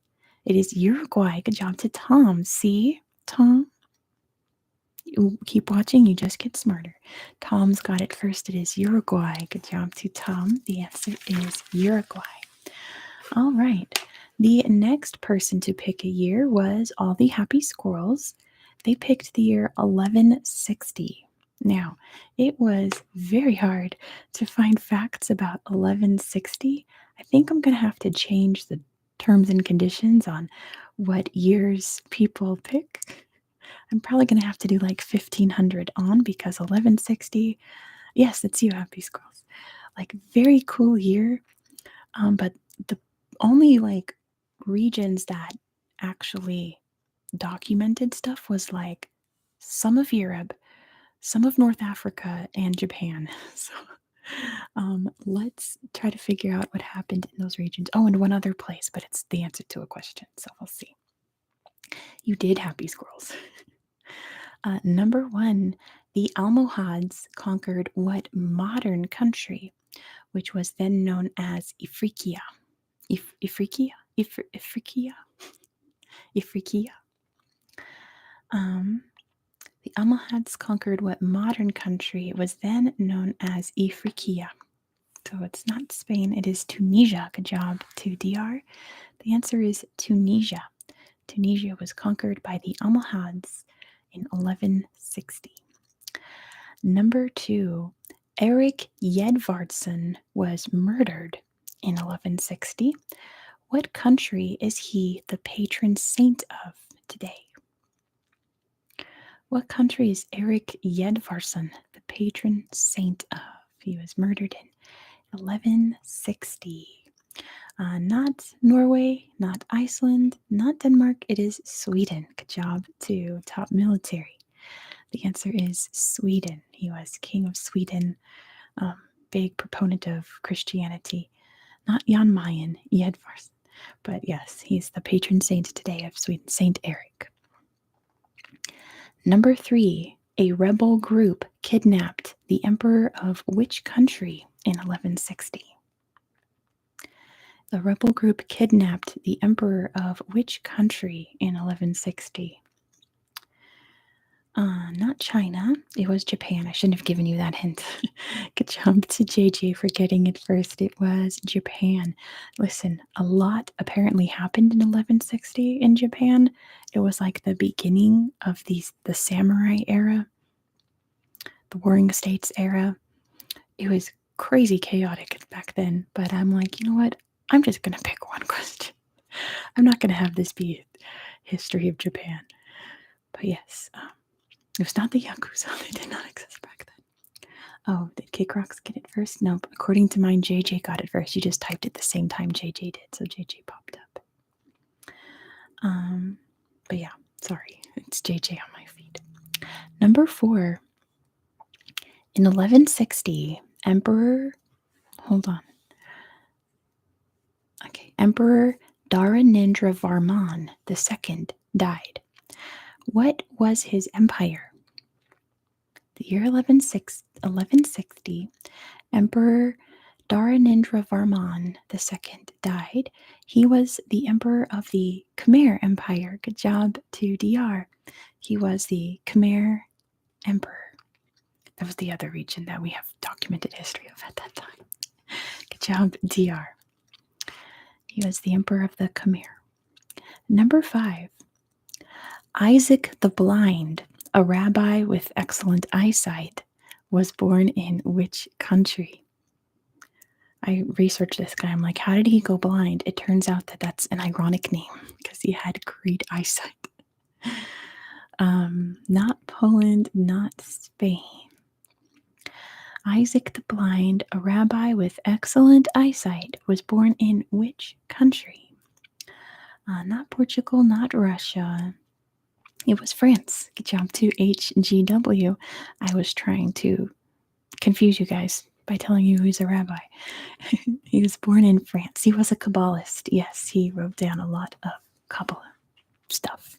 It is Uruguay. Good job to Tom. See, Tom? You keep watching, you just get smarter. Tom's got it first. It is Uruguay. Good job to Tom. The answer is Uruguay. All right. The next person to pick a year was all the happy squirrels. They picked the year 1160. Now, it was very hard to find facts about 1160. I think I'm going to have to change the terms and conditions on what years people pick. I'm probably going to have to do like 1500 on because 1160, yes, it's you, happy squirrels. Like, very cool year. But the only like regions that actually documented stuff was like some of Europe, some of North Africa, and Japan. So let's try to figure out what happened in those regions. Oh, and one other place, but it's the answer to a question. So we'll see. You did, happy squirrels. Number one, the Almohads conquered what modern country, which was then known as Ifriqiya? Ifriqiya? Ifriqiya? Ifriqiya? The Almohads conquered what modern country was then known as Ifriqiya. So it's not Spain, it is Tunisia. Good job to DR. The answer is Tunisia. Tunisia was conquered by the Almohads in 1160. Number two, Erik Edvardsson was murdered in 1160. What country is he the patron saint of today? What country is Erik Edvardsson the patron saint of? He was murdered in 1160. Not Norway, not Iceland, not Denmark. It is Sweden. Good job to top military. The answer is Sweden. He was king of Sweden, big proponent of Christianity. Not Jan Mayen, Edvardsson. But yes, he's the patron saint today of Sweden, Saint Eric. Number three, a rebel group kidnapped the emperor of which country in 1160? The rebel group kidnapped the emperor of which country in 1160? Not China. It was Japan. I shouldn't have given you that hint. Good job to JJ for getting it first. It was Japan. Listen, a lot apparently happened in 1160 in Japan. It was like the beginning of the samurai era, the Warring States era. It was crazy chaotic back then. But I'm like, you know what? I'm just going to pick one question. I'm not going to have this be history of Japan. But yes, it was not the Yakuza. They did not exist back then. Oh, did Kick Rocks get it first? Nope. According to mine, JJ got it first. You just typed it the same time JJ did, so JJ popped up. But yeah, sorry. It's JJ on my feed. Number four. In 1160, Emperor Dharanendravarman II died. What was his empire? The year 1160, Emperor Dharanendravarman II died. He was the emperor of the Khmer Empire. Good job to DR. He was the Khmer Emperor. That was the other region that we have documented history of at that time. Good job, DR. He was the emperor of the Khmer. Number five, Isaac the Blind, a rabbi with excellent eyesight, was born in which country? I researched this guy. I'm like, how did he go blind? It turns out that that's an ironic name because he had great eyesight. Not Poland, not Spain. Isaac the Blind, a rabbi with excellent eyesight, was born in which country? Not Portugal, not Russia. It was France. Good job to HGW. I was trying to confuse you guys by telling you he's a rabbi. He was born in France. He was a Kabbalist. Yes, he wrote down a lot of Kabbalah stuff.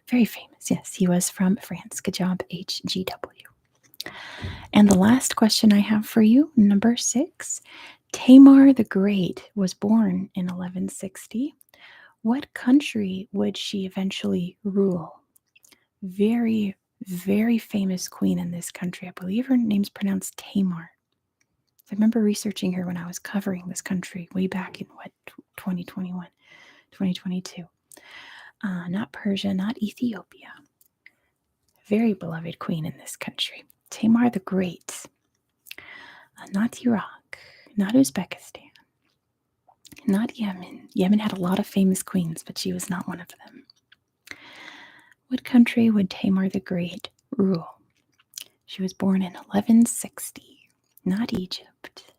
Very famous. Yes, he was from France. Good job, HGW. And the last question I have for you, number 6. Tamar the Great was born in 1160. What country would she eventually rule? Very, very famous queen in this country. I believe her name's pronounced Tamar. I remember researching her when I was covering this country way back in 2021, 2022. Not Persia, not Ethiopia. Very beloved queen in this country. Tamar the Great. Not Iraq, not Uzbekistan, not Yemen. Yemen had a lot of famous queens, but she was not one of them. What country would Tamar the Great rule? She was born in 1160, not Egypt.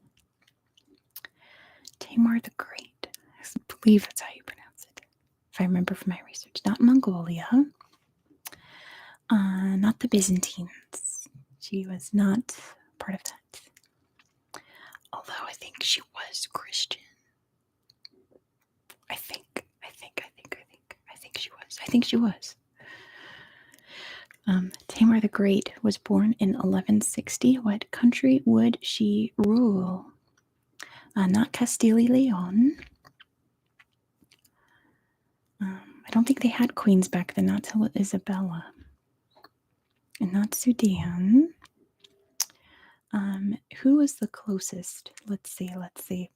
Tamar the Great. I believe that's how you pronounce it, if I remember from my research. Not Mongolia. Not the Byzantines. She was not part of that. Although I think she was Christian. I think she was. Tamar the Great was born in 1160. What country would she rule? Not Castile y Leon. I don't think they had queens back then, not till Isabella. And not Sudan. Who was the closest? Let's see.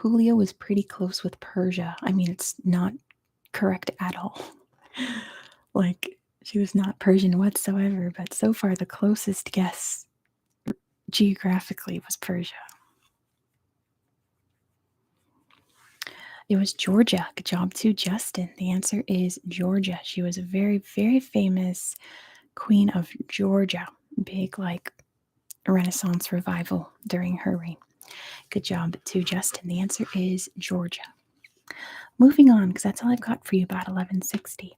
Julia was pretty close with Persia. I mean, it's not correct at all. Like, she was not Persian whatsoever, but so far the closest guess geographically was Persia. It was Georgia. Good job to Justin. The answer is Georgia. She was a very, very famous queen of Georgia. Big, like, Renaissance revival during her reign. Good job to Justin. The answer is Georgia. Moving on, because that's all I've got for you about 1160.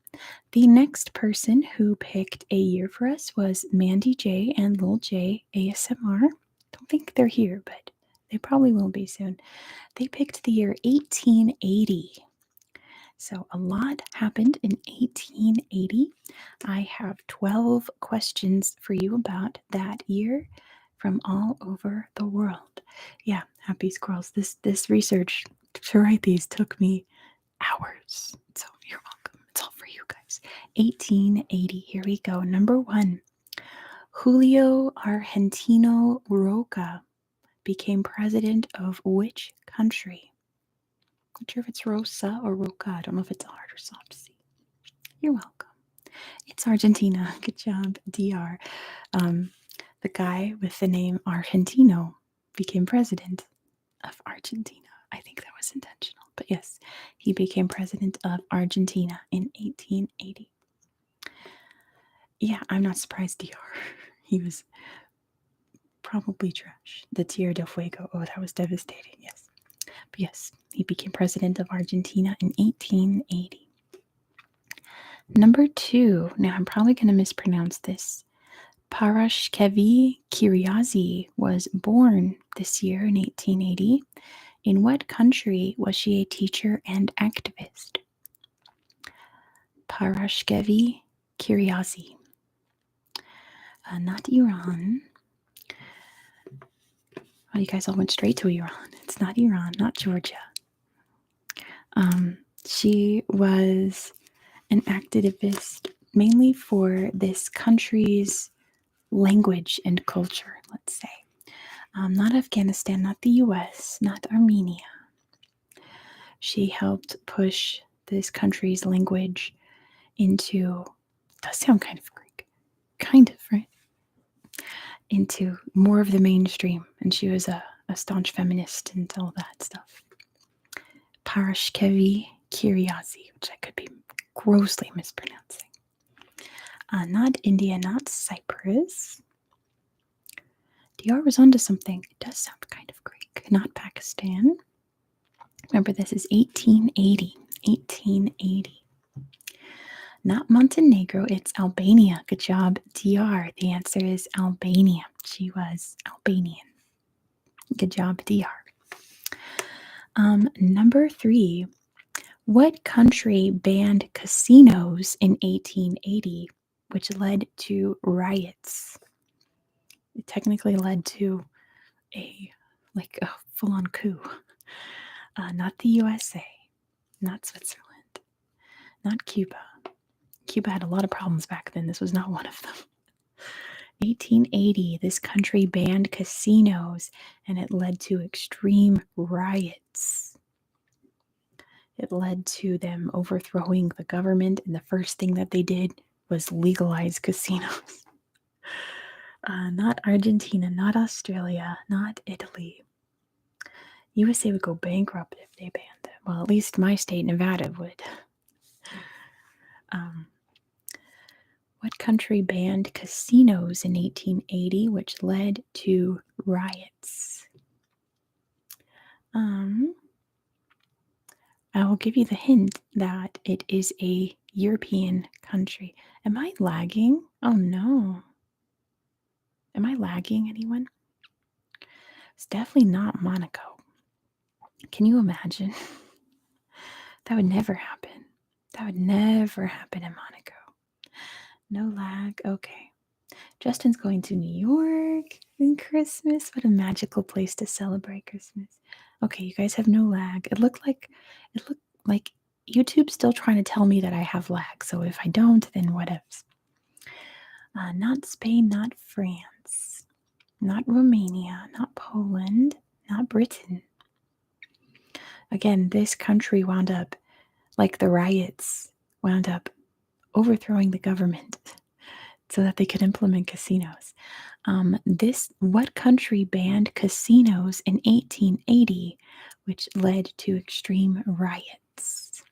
The next person who picked a year for us was Mandy J and Lil J ASMR. Don't think they're here, but they probably will be soon. They picked the year 1880. So a lot happened in 1880. I have 12 questions for you about that year from all over the world. Yeah, happy squirrels. This research to write these took me hours. So you're welcome. It's all for you guys. 1880. Here we go. Number 1. Julio Argentino Roca became president of which country? Not sure if it's Rosa or Roca. I don't know if it's hard or soft C. You're welcome. It's Argentina. Good job, DR. The guy with the name Argentino became president of Argentina. I think that was intentional. But yes, he became president of Argentina in 1880. Yeah, I'm not surprised, DR. He was probably trash. The Tierra del Fuego. Oh, that was devastating. Yes. But yes, he became president of Argentina in 1880. Number 2. Now, I'm probably going to mispronounce this. Parashkevi Kiriazi was born this year in 1880. In what country was she a teacher and activist? Parashkevi Kiriazi. Not Iran. Oh, you guys all went straight to Iran. It's not Iran, not Georgia. She was an activist mainly for this country's language and culture, let's say. Not Afghanistan, not the US, not Armenia. She helped push this country's language into, does sound kind of Greek, kind of, right? Into more of the mainstream. And she was a staunch feminist and all that stuff. Parashkevi Kiriazi, which I could be grossly mispronouncing. Not India, not Cyprus. DR was onto something. It does sound kind of Greek. Not Pakistan. Remember, this is 1880. 1880. Not Montenegro, it's Albania. Good job, DR. The answer is Albania. She was Albanian. Good job, DR. Number 3. What country banned casinos in 1880, which led to riots? It technically led to a full-on coup. Not the USA, not Switzerland, not Cuba. Cuba had a lot of problems back then. This was not one of them. 1880, this country banned casinos and it led to extreme riots. It led to them overthrowing the government, and the first thing that they did was legalize casinos. Not Argentina, not Australia, not Italy. USA would go bankrupt if they banned it. Well, at least my state, Nevada, would. What country banned casinos in 1880, which led to riots? I will give you the hint that it is a European country. Am I lagging? Oh no. Am I lagging, anyone? It's definitely not Monaco. Can you imagine? That would never happen. That would never happen in Monaco. No lag. Okay. Justin's going to New York in Christmas. What a magical place to celebrate Christmas. Okay, you guys have no lag. It looked like YouTube's still trying to tell me that I have lag. So if I don't, then whatevs. Not Spain, not France, not Romania, not Poland, not Britain. Again, this country wound up, like the riots, wound up overthrowing the government so that they could implement casinos. What country banned casinos in 1880, which led to extreme riots?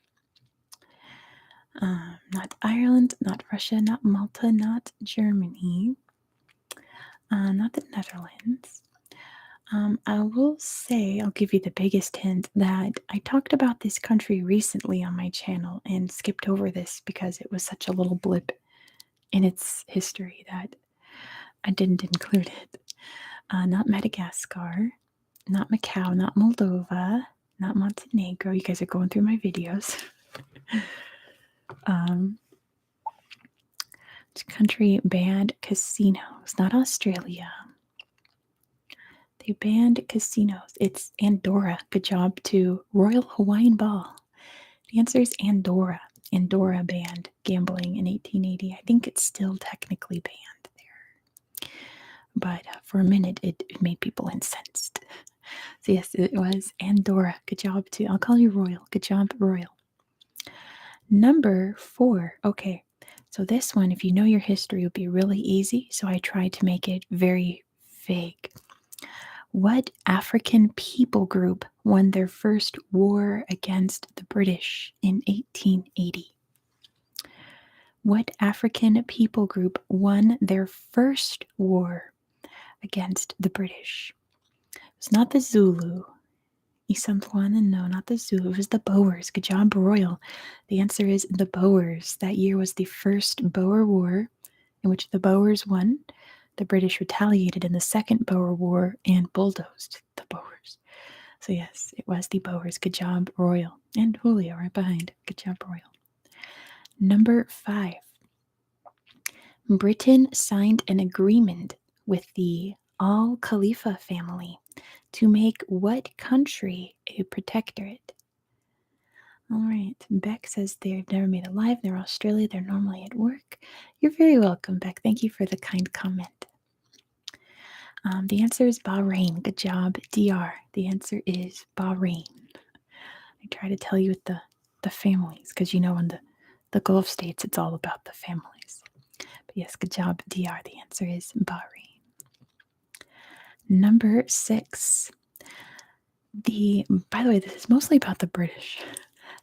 Not Ireland, not Russia, not Malta, not Germany, not the Netherlands. I will say, I'll give you the biggest hint that I talked about this country recently on my channel and skipped over this because it was such a little blip in its history that I didn't include it. Not Madagascar, not Macau, not Moldova, not Montenegro. You guys are going through my videos. Which country banned casinos? Not Australia. They banned casinos. It's Andorra. Good job to Royal Hawaiian Ball. The answer is Andorra. Andorra banned gambling in 1880. I think it's still technically banned there. But for a minute, it made people incensed. So yes, it was Andorra. Good job to, I'll call you Royal. Good job, Royal. Number 4. Okay, so this one, if you know your history, would be really easy. So I tried to make it very vague. What African people group won their first war against the British in 1880? What African people group won their first war against the British? It's not the Zulu. Isantwana, no, not the Zulu. It was the Boers. Good job, Royal. The answer is the Boers. That year was the first Boer War in which the Boers won. The British retaliated in the Second Boer War and bulldozed the Boers. So yes, it was the Boers. Good job, Royal. And Julio right behind. Good job, Royal. Number 5. Britain signed an agreement with the Al Khalifa family to make what country a protectorate? All right, Beck says they've never made it live. They're Australia. They're normally at work. You're very welcome, Beck. Thank you for the kind comment. The answer is Bahrain. Good job, DR. The answer is Bahrain. I try to tell you with the families because in the Gulf states it's all about the families. But yes, good job, DR. The answer is Bahrain. Number 6. By the way, this is mostly about the British.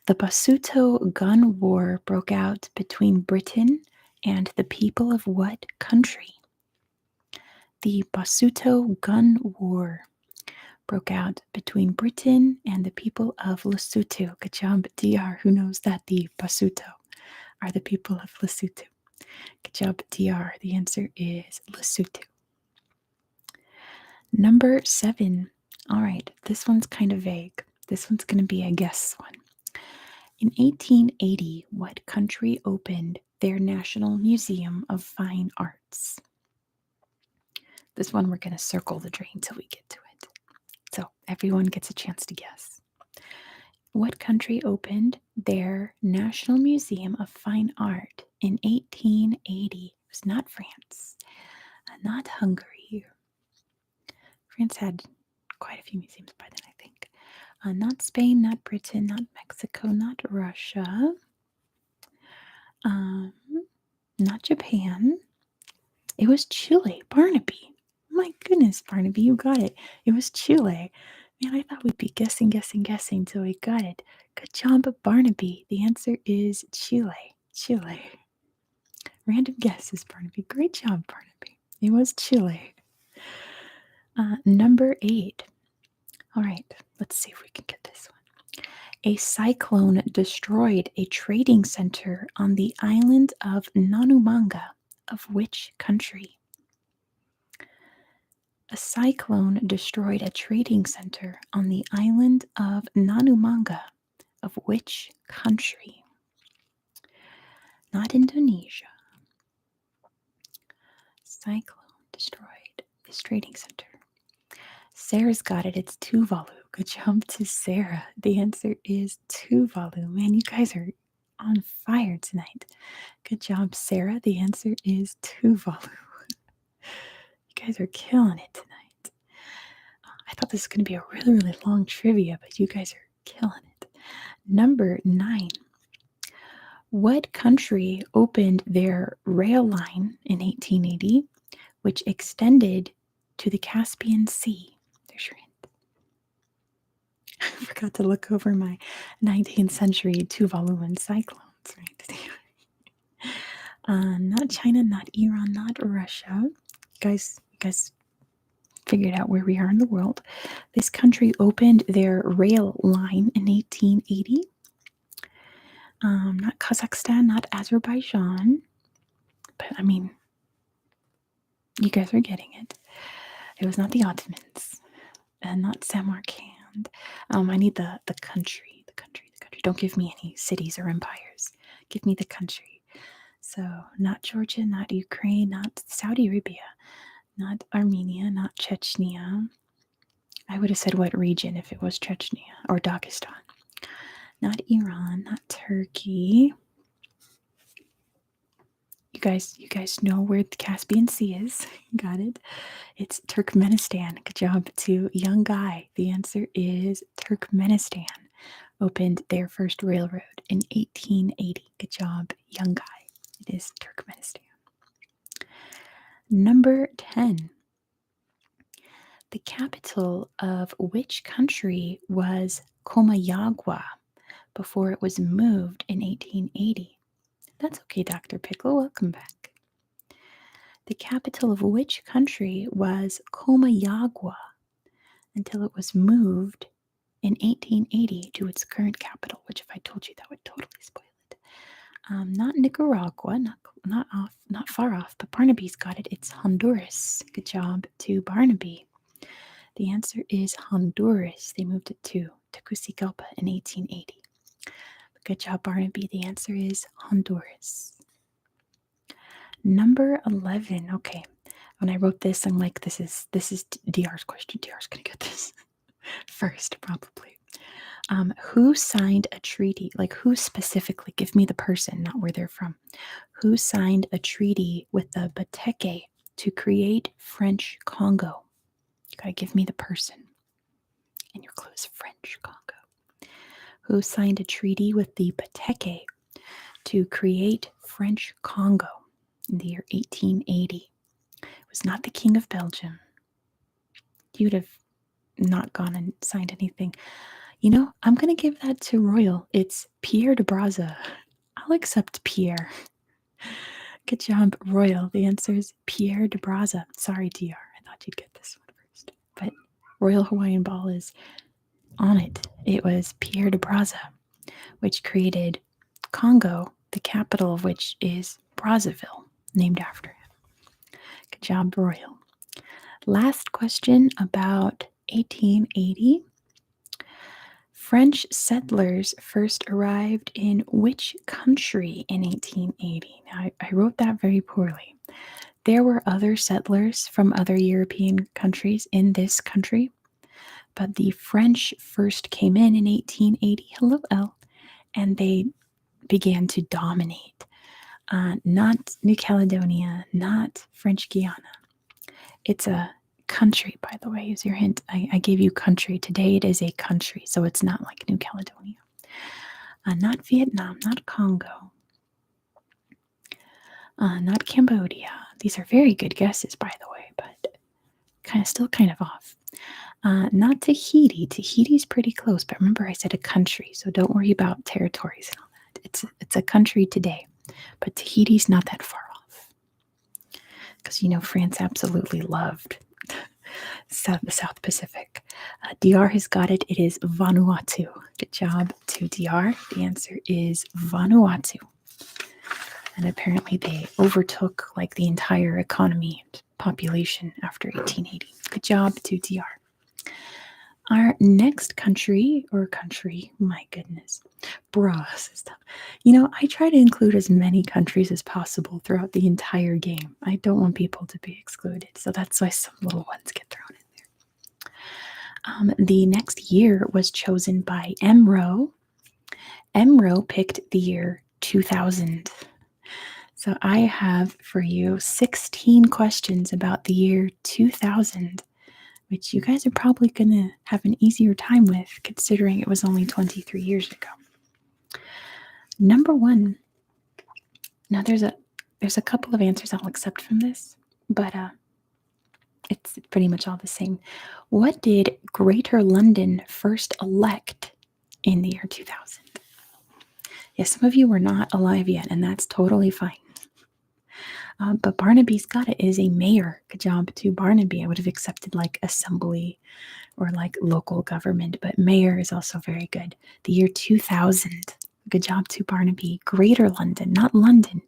The Basuto gun war broke out between Britain and the people of what country? The Basuto gun war broke out between Britain and the people of Lesotho. Good job, DR, who knows that the Basuto are the people of Lesotho. Good job, DR. The answer is Lesotho. Number 7. All right, this one's kind of vague. This one's going to be a guess one. In 1880, what country opened their National Museum of Fine Arts? This one we're going to circle the drain till we get to it. So everyone gets a chance to guess. What country opened their National Museum of Fine Art in 1880? It was not France, not Hungary. France had quite a few museums by then, I think. Not Spain, not Britain, not Mexico, not Russia. Not Japan. It was Chile, Barnaby. My goodness, Barnaby, you got it. It was Chile. Man, I thought we'd be guessing till we got it. Good job, Barnaby. The answer is Chile. Chile. Random guesses, Barnaby. Great job, Barnaby. It was Chile. Number 8. All right, let's see if we can get this one. A cyclone destroyed a trading center on the island of Nanumanga of which country? A cyclone destroyed a trading center on the island of Nanumanga of which country? Not Indonesia. Cyclone destroyed this trading center. Sarah's got it. It's Tuvalu. Good job to Sarah. The answer is Tuvalu. Man, you guys are on fire tonight. Good job, Sarah. The answer is Tuvalu. You guys are killing it tonight. I thought this was going to be a really, really long trivia, but you guys are killing it. Number 9. What country opened their rail line in 1880, which extended to the Caspian Sea? There's your hint. I forgot to look over my 19th century Tuvaluan cyclones, right? Not China, not Iran, not Russia. You guys figured out where we are in the world. This country opened their rail line in 1880. Not Kazakhstan, not Azerbaijan. But I mean, you guys are getting it. It was not the Ottomans and not Samarkand. I need the country, the country. Don't give me any cities or empires. Give me the country. So not Georgia, not Ukraine, not Saudi Arabia, not Armenia, not Chechnya. I would have said what region if it was Chechnya or Dagestan. Not Iran, not Turkey. You guys know where the Caspian Sea is. Got it. It's Turkmenistan. Good job to young guy. The answer is Turkmenistan. Opened their first railroad in 1880. Good job, young guy. It is Turkmenistan. Number 10. The capital of which country was Comayagua before it was moved in 1880? That's okay, Dr. Pickle. Welcome back. The capital of which country was Comayagua until it was moved in 1880 to its current capital, which if I told you, that would totally spoil it. Not Nicaragua, not far off, but Barnaby's got it. It's Honduras. Good job to Barnaby. The answer is Honduras. They moved it to Tegucigalpa in 1880. Good job, Barnaby. The answer is Honduras. Number 11. Okay. When I wrote this, I'm like, this is DR's question. DR's gonna get this first, probably. Who signed a treaty? Like, who specifically? Give me the person, not where they're from. Who signed a treaty with the Bateke to create French Congo? You gotta give me the person. And your clue is French Congo. Who signed a treaty with the Bateke to create French Congo in the year 1880? It was not the King of Belgium. He would have not gone and signed anything. You know, I'm going to give that to Royal. It's Pierre de Brazza. I'll accept Pierre. Good job, Royal. The answer is Pierre de Brazza. Sorry, DR. I thought you'd get this one first. But Royal Hawaiian Ball is on it. It was Pierre de Brazza, which created Congo, the capital of which is Brazzaville, named after him. Good job, Royal. Last question about 1880. French settlers first arrived in which country in 1880? Now, I wrote that very poorly. There were other settlers from other European countries in this country, but the French first came in 1880. Hello, Elle. And they began to dominate. Not New Caledonia, not French Guiana. It's a country, by the way, is your hint. I gave you country. Today it is a country, so it's not like New Caledonia. Not Vietnam, not Congo, not Cambodia. These are very good guesses, by the way, but still kind of off. Not Tahiti. Tahiti's pretty close, but remember I said a country, so don't worry about territories and all that. It's a country today, but Tahiti's not that far off. Because France absolutely loved the South Pacific. DR has got it. It is Vanuatu. Good job to DR. The answer is Vanuatu. And apparently they overtook like the entire economy and population after 1880. Good job to DR. Our next country, my goodness, I try to include as many countries as possible throughout the entire game. I don't want people to be excluded, so that's why some little ones get thrown in there. The next year was chosen by MRO. MRO picked the year 2000. So I have for you 16 questions about the year 2000. Which you guys are probably going to have an easier time with, considering it was only 23 years ago. Number 1. Now there's a couple of answers I'll accept from this, but it's pretty much all the same. What did Greater London first elect in the year 2000? Yes, some of you were not alive yet, and that's totally fine. But Barnaby's got it. It is a mayor. Good job to Barnaby. I would have accepted like assembly or like local government, but mayor is also very good. The year 2000. Good job to Barnaby. Greater London, not London.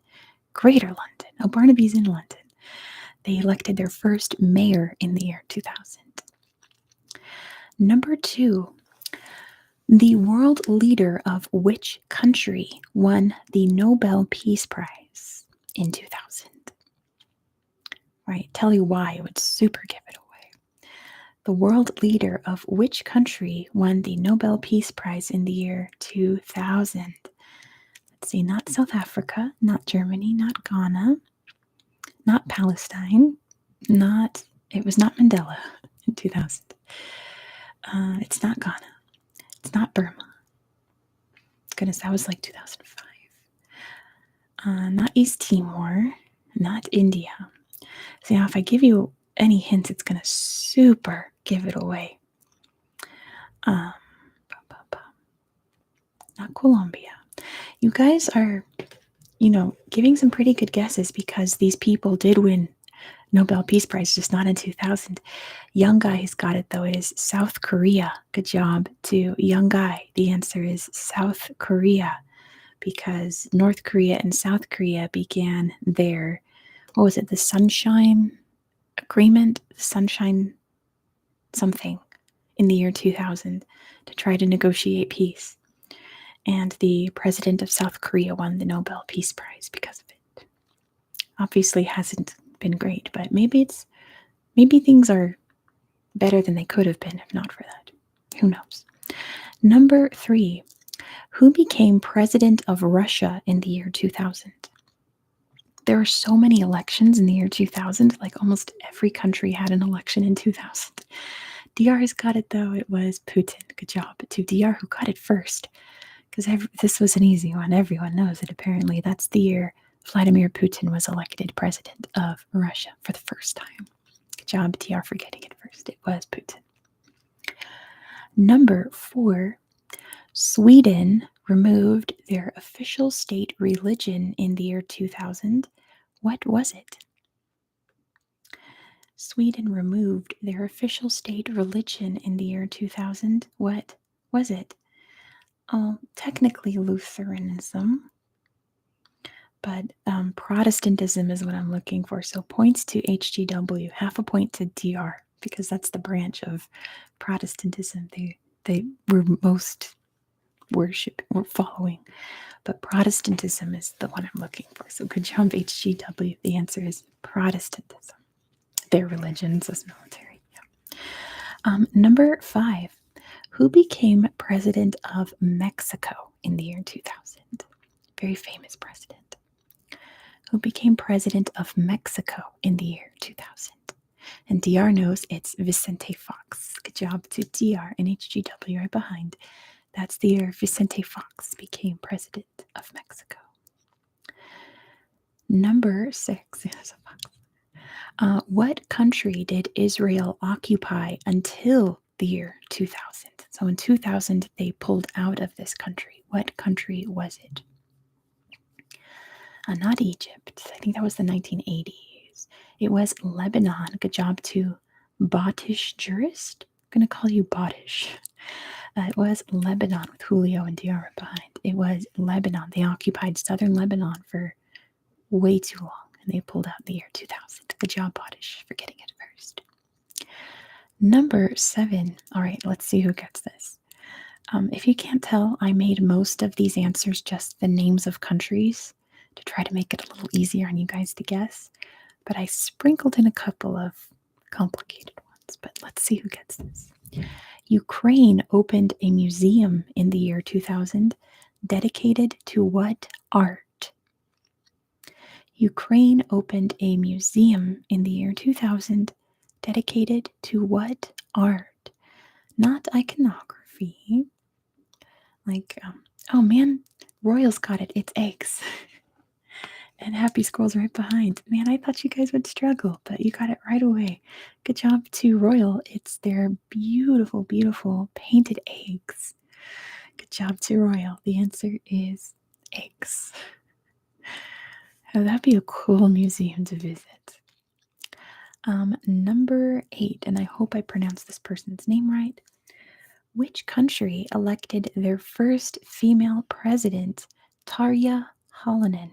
Greater London. Oh, Barnaby's in London. They elected their first mayor in the year 2000. Number 2. The world leader of which country won the Nobel Peace Prize in 2000? Right, tell you why, it would super give it away. The world leader of which country won the Nobel Peace Prize in the year 2000? Let's see, not South Africa, not Germany, not Ghana, not Palestine, it was not Mandela in 2000. It's not Ghana. It's not Burma. Goodness, that was like 2005. Not East Timor, not India. So now if I give you any hints, it's going to super give it away. Not Colombia. You guys are, giving some pretty good guesses because these people did win Nobel Peace Prize, just not in 2000. Young Guy has got it, though. It is South Korea. Good job to Young Guy. The answer is South Korea because North Korea and South Korea began their the Sunshine Agreement, the Sunshine something in the year 2000 to try to negotiate peace. And the president of South Korea won the Nobel Peace Prize because of it. Obviously hasn't been great, but maybe things are better than they could have been if not for that. Who knows? Number 3. Who became president of Russia in the year 2000? There were so many elections in the year 2000, like almost every country had an election in 2000. DR has got it, though. It was Putin. Good job to DR, who got it first, because this was an easy one. Everyone knows it, apparently. That's the year Vladimir Putin was elected president of Russia for the first time. Good job, DR, for getting it first. It was Putin. Number 4, Sweden removed their official state religion in the year 2000. What was it? Sweden removed their official state religion in the year 2000. What was it? Oh, technically Lutheranism, but Protestantism is what I'm looking for. So points to HGW, half a point to DR, because that's the branch of Protestantism they were most worship or following. But Protestantism is the one I'm looking for. So good job, HGW. The answer is Protestantism. Their religion says military. Yeah. Number 5. Who became president of Mexico in the year 2000? Very famous president. Who became president of Mexico in the year 2000? And DR knows it's Vicente Fox. Good job to DR and HGW right behind. That's the year Vicente Fox became president of Mexico. Number 6. What country did Israel occupy until the year 2000? So in 2000, they pulled out of this country. What country was it? Not Egypt. I think that was the 1980s. It was Lebanon. Good job to Bottish Jurist. I'm going to call you Bottish. It was Lebanon with Julio and Diarra behind. It was Lebanon. They occupied southern Lebanon for way too long, and they pulled out in the year 2000. Good job, Bottish, for getting it first. Number 7. All right, let's see who gets this. If you can't tell, I made most of these answers just the names of countries to try to make it a little easier on you guys to guess. But I sprinkled in a couple of complicated ones. But let's see who gets this. Ukraine opened a museum in the year 2000 dedicated to what art? Ukraine opened a museum in the year 2000 dedicated to what art? Not iconography. Like, oh man, Royals got it. It's eggs. And Happy Squirrel's right behind. Man, I thought you guys would struggle, but you got it right away. Good job to Royal. It's their beautiful, beautiful painted eggs. Good job to Royal. The answer is eggs. That'd be a cool museum to visit. Number 8, and I hope I pronounced this person's name right. Which country elected their first female president, Tarja Halonen?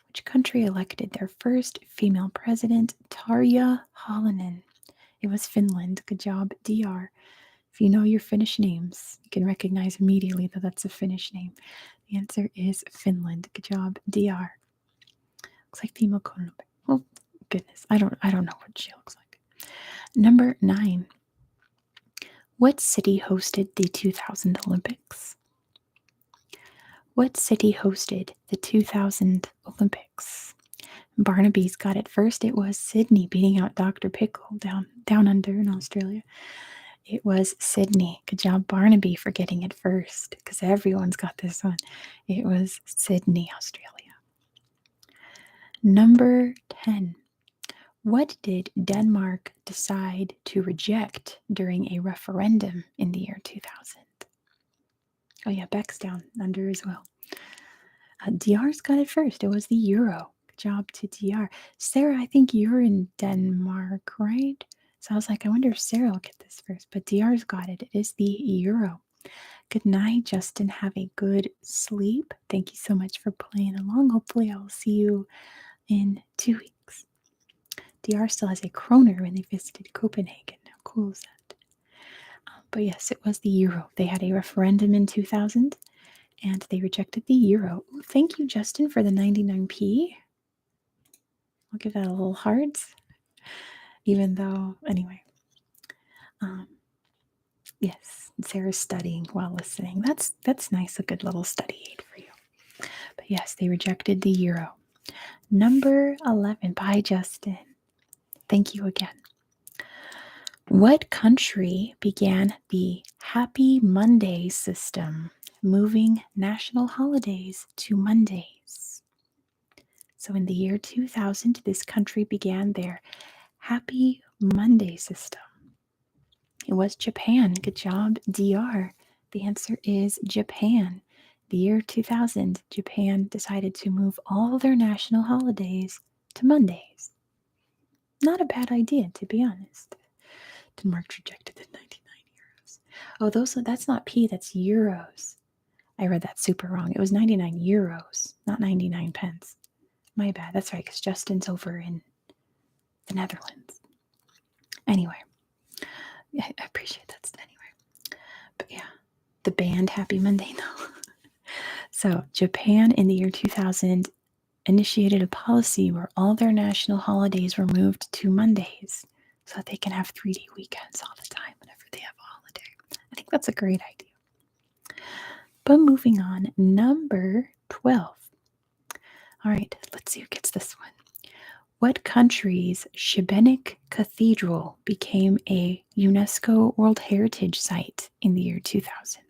Which country elected their first female president, Tarja Halonen? It was Finland. Good job, DR. If you know your Finnish names, you can recognize immediately that that's a Finnish name. The answer is Finland. Good job, DR. Looks like Timo Kolnberg. Oh goodness, I don't know what she looks like. Number 9. What city hosted the 2000 Olympics? What city hosted the 2000 Olympics? Barnaby's got it first. It was Sydney, beating out Dr. Pickle down under in Australia. It was Sydney. Good job, Barnaby, for getting it first, because everyone's got this one. It was Sydney, Australia. Number 10. What did Denmark decide to reject during a referendum in the year 2000? Oh yeah, Beck's down under as well. DR's got it first. It was the euro. Good job to DR. Sarah, I think you're in Denmark, right? So I was like, I wonder if Sarah will get this first. But DR's got it. It is the euro. Good night, Justin. Have a good sleep. Thank you so much for playing along. Hopefully I will see you in 2 weeks. DR still has a kroner when they visited Copenhagen. How cool is that? But yes, it was the euro. They had a referendum in 2000 and they rejected the euro. Ooh, thank you, Justin, for the 99p. I'll give that a little heart. Even though, anyway. Yes, Sarah's studying while listening. That's nice, a good little study aid for you. But yes, they rejected the euro. Number 11. Bye, Justin. Thank you again. What country began the Happy Monday system, moving national holidays to Mondays? So in the year 2000, this country began their Happy Monday system. It was Japan. Good job, DR. The answer is Japan. The year 2000, Japan decided to move all their national holidays to Mondays. Not a bad idea, to be honest. Denmark rejected the 99 euros. Oh, that's not P, that's euros. I read that super wrong. It was 99 euros, not 99 pence. My bad. That's right, because Justin's over in the Netherlands. Anyway, I appreciate that. Anyway, but yeah, The band Happy Monday? No. So, Japan in the year 2000 initiated a policy where all their national holidays were moved to Mondays so that they can have 3-day weekends all the time whenever they have a holiday. I think that's a great idea. But moving on, number 12. All right, let's see who gets this one. What country's Shebenik Cathedral became a UNESCO World Heritage Site in the year 2000?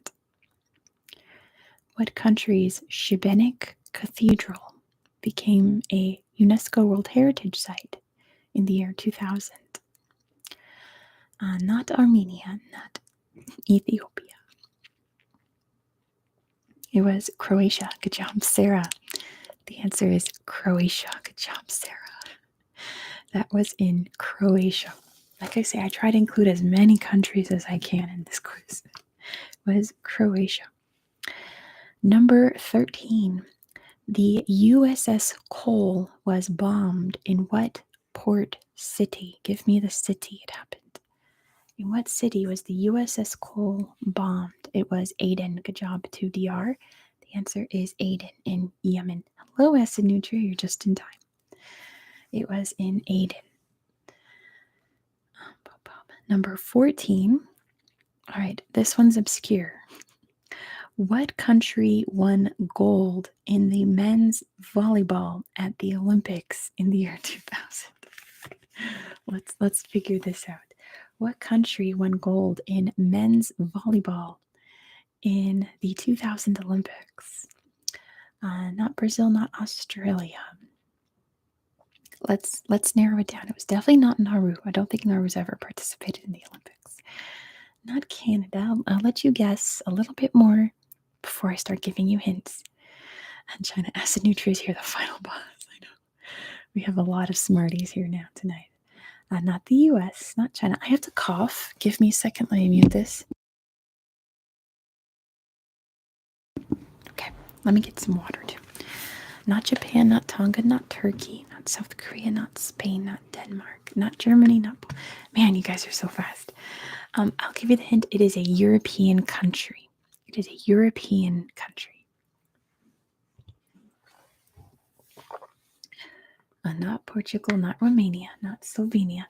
What country's Shebenik Cathedral became a UNESCO World Heritage Site in the year 2000? Not Armenia, not Ethiopia. It was Croatia. Good job, Sarah. The answer is Croatia. Good job, Sarah. That was in Croatia. Like I say, I try to include as many countries as I can in this quiz. It was Croatia. Number 13. The USS Cole was bombed in what port city? Give me the city it happened. In what city was the USS Cole bombed? It was Aden. Good job to DR. The answer is Aden in Yemen. Hello, Acid Nutria. You're just in time. It was in Aden. Number 14. All right, this one's obscure. What country won gold in the men's volleyball at the Olympics in the year 2000? Let's figure this out. What country won gold in men's volleyball in the 2000 Olympics? Not Brazil, not Australia. Let's narrow it down. It was definitely not Nauru. I don't think Nauru's ever participated in the Olympics. Not Canada. I'll let you guess a little bit more before I start giving you hints. And China. Acid Nutria is here, the final boss. I know. We have a lot of smarties here now tonight. Not the US, not China. I have to cough. Give me a second. Let me mute this. Okay, let me get some water too. Not Japan, not Tonga, not Turkey, not South Korea, not Spain, not Denmark, not Germany, not... Man, you guys are so fast. I'll give you the hint. It is a European country. It is a European country. Not Portugal, not Romania, not Slovenia.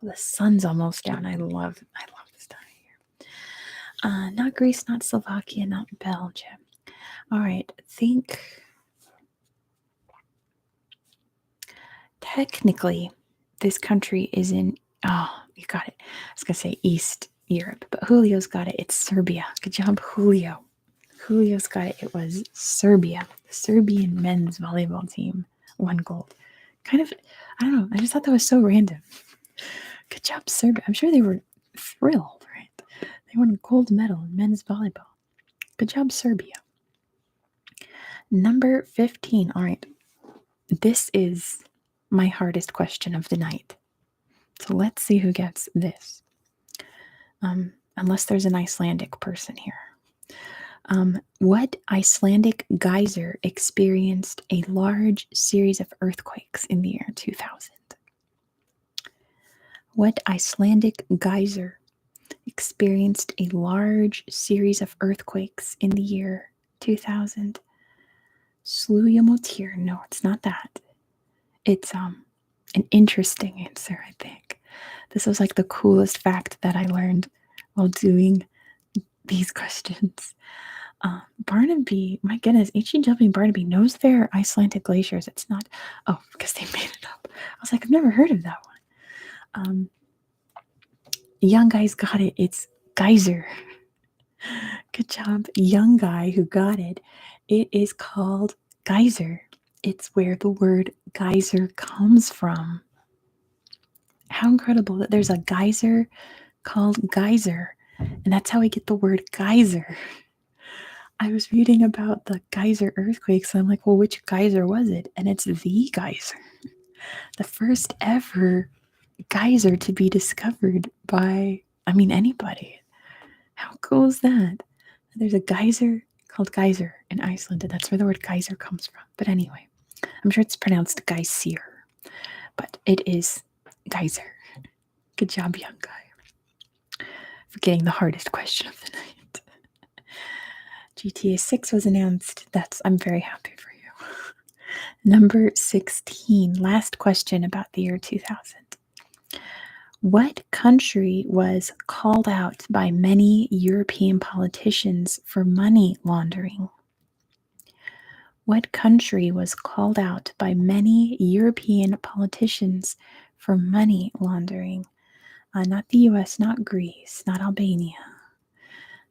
Well, the sun's almost down. I love this time of year. Not Greece, not Slovakia, not Belgium. All right, think. Technically, this country is in. Oh, you got it. I was gonna say East Europe, but Julio's got it. It's Serbia. Good job, Julio. Julio's got it. It was Serbia. The Serbian men's volleyball team won gold. Kind of, I don't know. I just thought that was so random. Good job, Serbia. I'm sure they were thrilled, right? They won a gold medal in men's volleyball. Good job, Serbia. Number 15. All right. This is my hardest question of the night. So let's see who gets this. Unless there's an Icelandic person here. What Icelandic geyser experienced a large series of earthquakes in the year 2000? What Icelandic geyser experienced a large series of earthquakes in the year 2000? Slújamótir. No, it's not that. It's an interesting answer, I think. This was like the coolest fact that I learned while doing these questions. Barnaby, my goodness, HEW Barnaby knows their Icelandic glaciers. It's not, because they made it up. I was like, I've never heard of that one. Young guy's got it. It's geyser. Good job, young guy who got it. It is called geyser. It's where the word geyser comes from. How incredible that there's a geyser called geyser, and that's how we get the word geyser. I was reading about the geyser earthquakes, and I'm like, well, which geyser was it? And it's the geyser. The first ever geyser to be discovered by, anybody. How cool is that? There's a geyser called geyser in Iceland, and that's where the word geyser comes from. But anyway, I'm sure it's pronounced geyser, but it is geyser. Good job, young guy, for getting the hardest question of the night. GTA 6 was announced. I'm very happy for you. Number 16, last question about the year 2000. What country was called out by many European politicians for money laundering? What country was called out by many European politicians for money laundering? Not the US, not Greece, not Albania,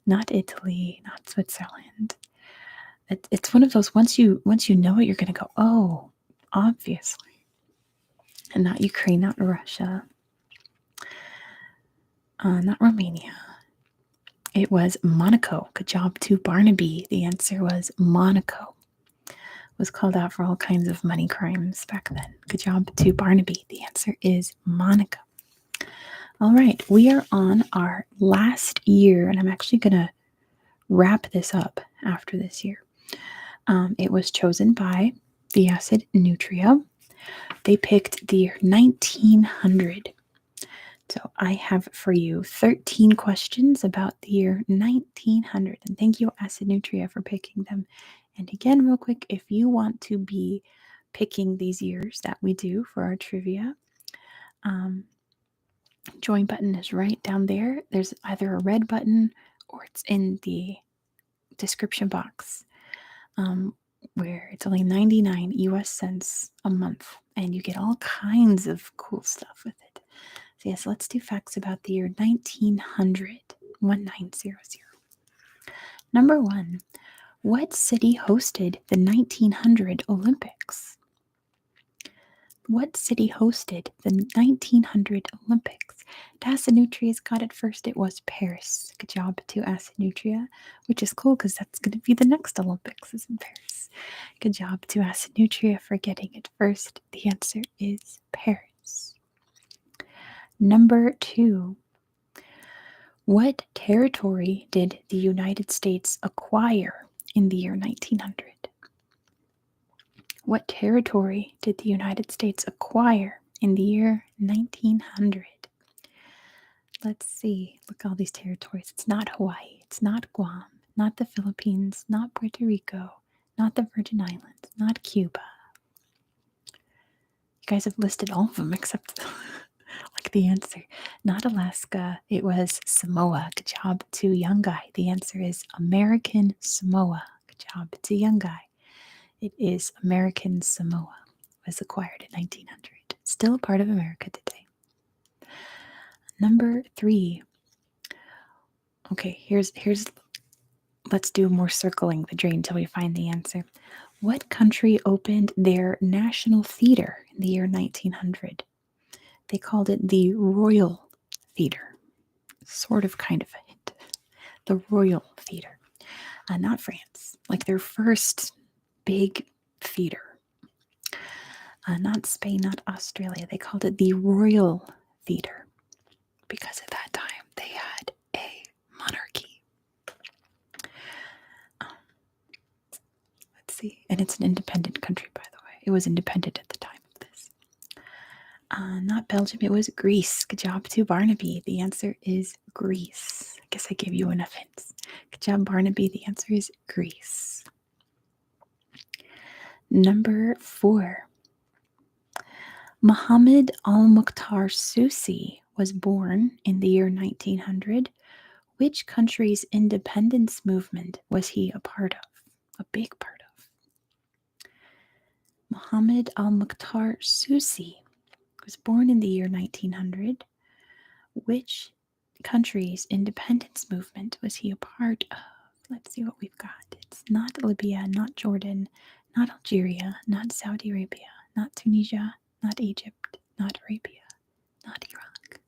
not Italy, not Switzerland. It's one of those once you know it, you're going to go, oh, obviously. And not Ukraine, not Russia, not Romania. It was Monaco. Good job to Barnaby. The answer was Monaco. Was called out for all kinds of money crimes back then. Good job to Barnaby. The answer is Monaco. All right, we are on our last year, and I'm actually going to wrap this up after this year. It was chosen by the acid Nutria. They picked the year 1900. So I have for you 13 questions about the year 1900. And thank you, Acid Nutria, for picking them. And again, real quick, if you want to be picking these years that we do for our trivia, join button is right down there. There's either a red button or it's in the description box, where it's only 99 US cents a month, and you get all kinds of cool stuff with it. So yes, let's do facts about the year 1900. 1900. Number 1. What city hosted the 1900 Olympics? What city hosted the 1900 Olympics? Acinutria's got it first. It was Paris. Good job to Acinutria, which is cool because that's going to be the next Olympics is in Paris. Good job to Acinutria for getting it first. The answer is Paris. Number 2. What territory did the United States acquire in the year 1900? What territory did the United States acquire in the year 1900? Let's see. Look at all these territories. It's not Hawaii. It's not Guam. Not the Philippines. Not Puerto Rico. Not the Virgin Islands. Not Cuba. You guys have listed all of them except like the answer. Not Alaska. It was Samoa. Good job to Young Guy. The answer is American Samoa. Good job to Young Guy. It is American Samoa. It was acquired in 1900. Still a part of America today. Number 3. Okay, here's let's do more circling the drain until we find the answer. What country opened their national theater in the year 1900? They called it the Royal Theater. Sort of kind of a hint. The Royal Theater. Not France. Like their first big theater. Not Spain, not Australia. They called it the Royal Theater because at that time they had a monarchy. Let's see. And it's an independent country, by the way. It was independent at the time of this. Not Belgium. It was Greece. Good job to Barnaby. The answer is Greece. I guess I gave you enough hints. Good job, Barnaby. The answer is Greece. Number 4. Muhammad al-Mukhtar Susi was born in the year 1900. Which country's independence movement was he a part of? A big part of. Muhammad al-Mukhtar Susi was born in the year 1900. Which country's independence movement was he a part of? Let's see what we've got. It's not Libya, not Jordan, not Algeria, not Saudi Arabia, not Tunisia, not Egypt, not Arabia, not Iraq,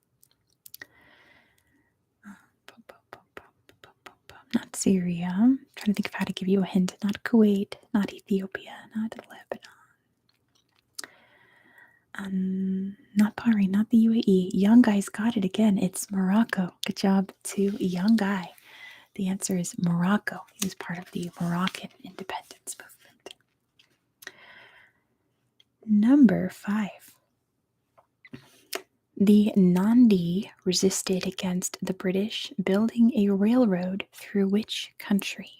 not Syria. I'm trying to think of how to give you a hint. Not Kuwait, not Ethiopia, not Lebanon. Not Bahrain, not the UAE. Young Guy's got it again. It's Morocco. Good job to Young Guy. The answer is Morocco. He was part of the Moroccan independence movement. Number 5. The Nandi resisted against the British building a railroad through which country?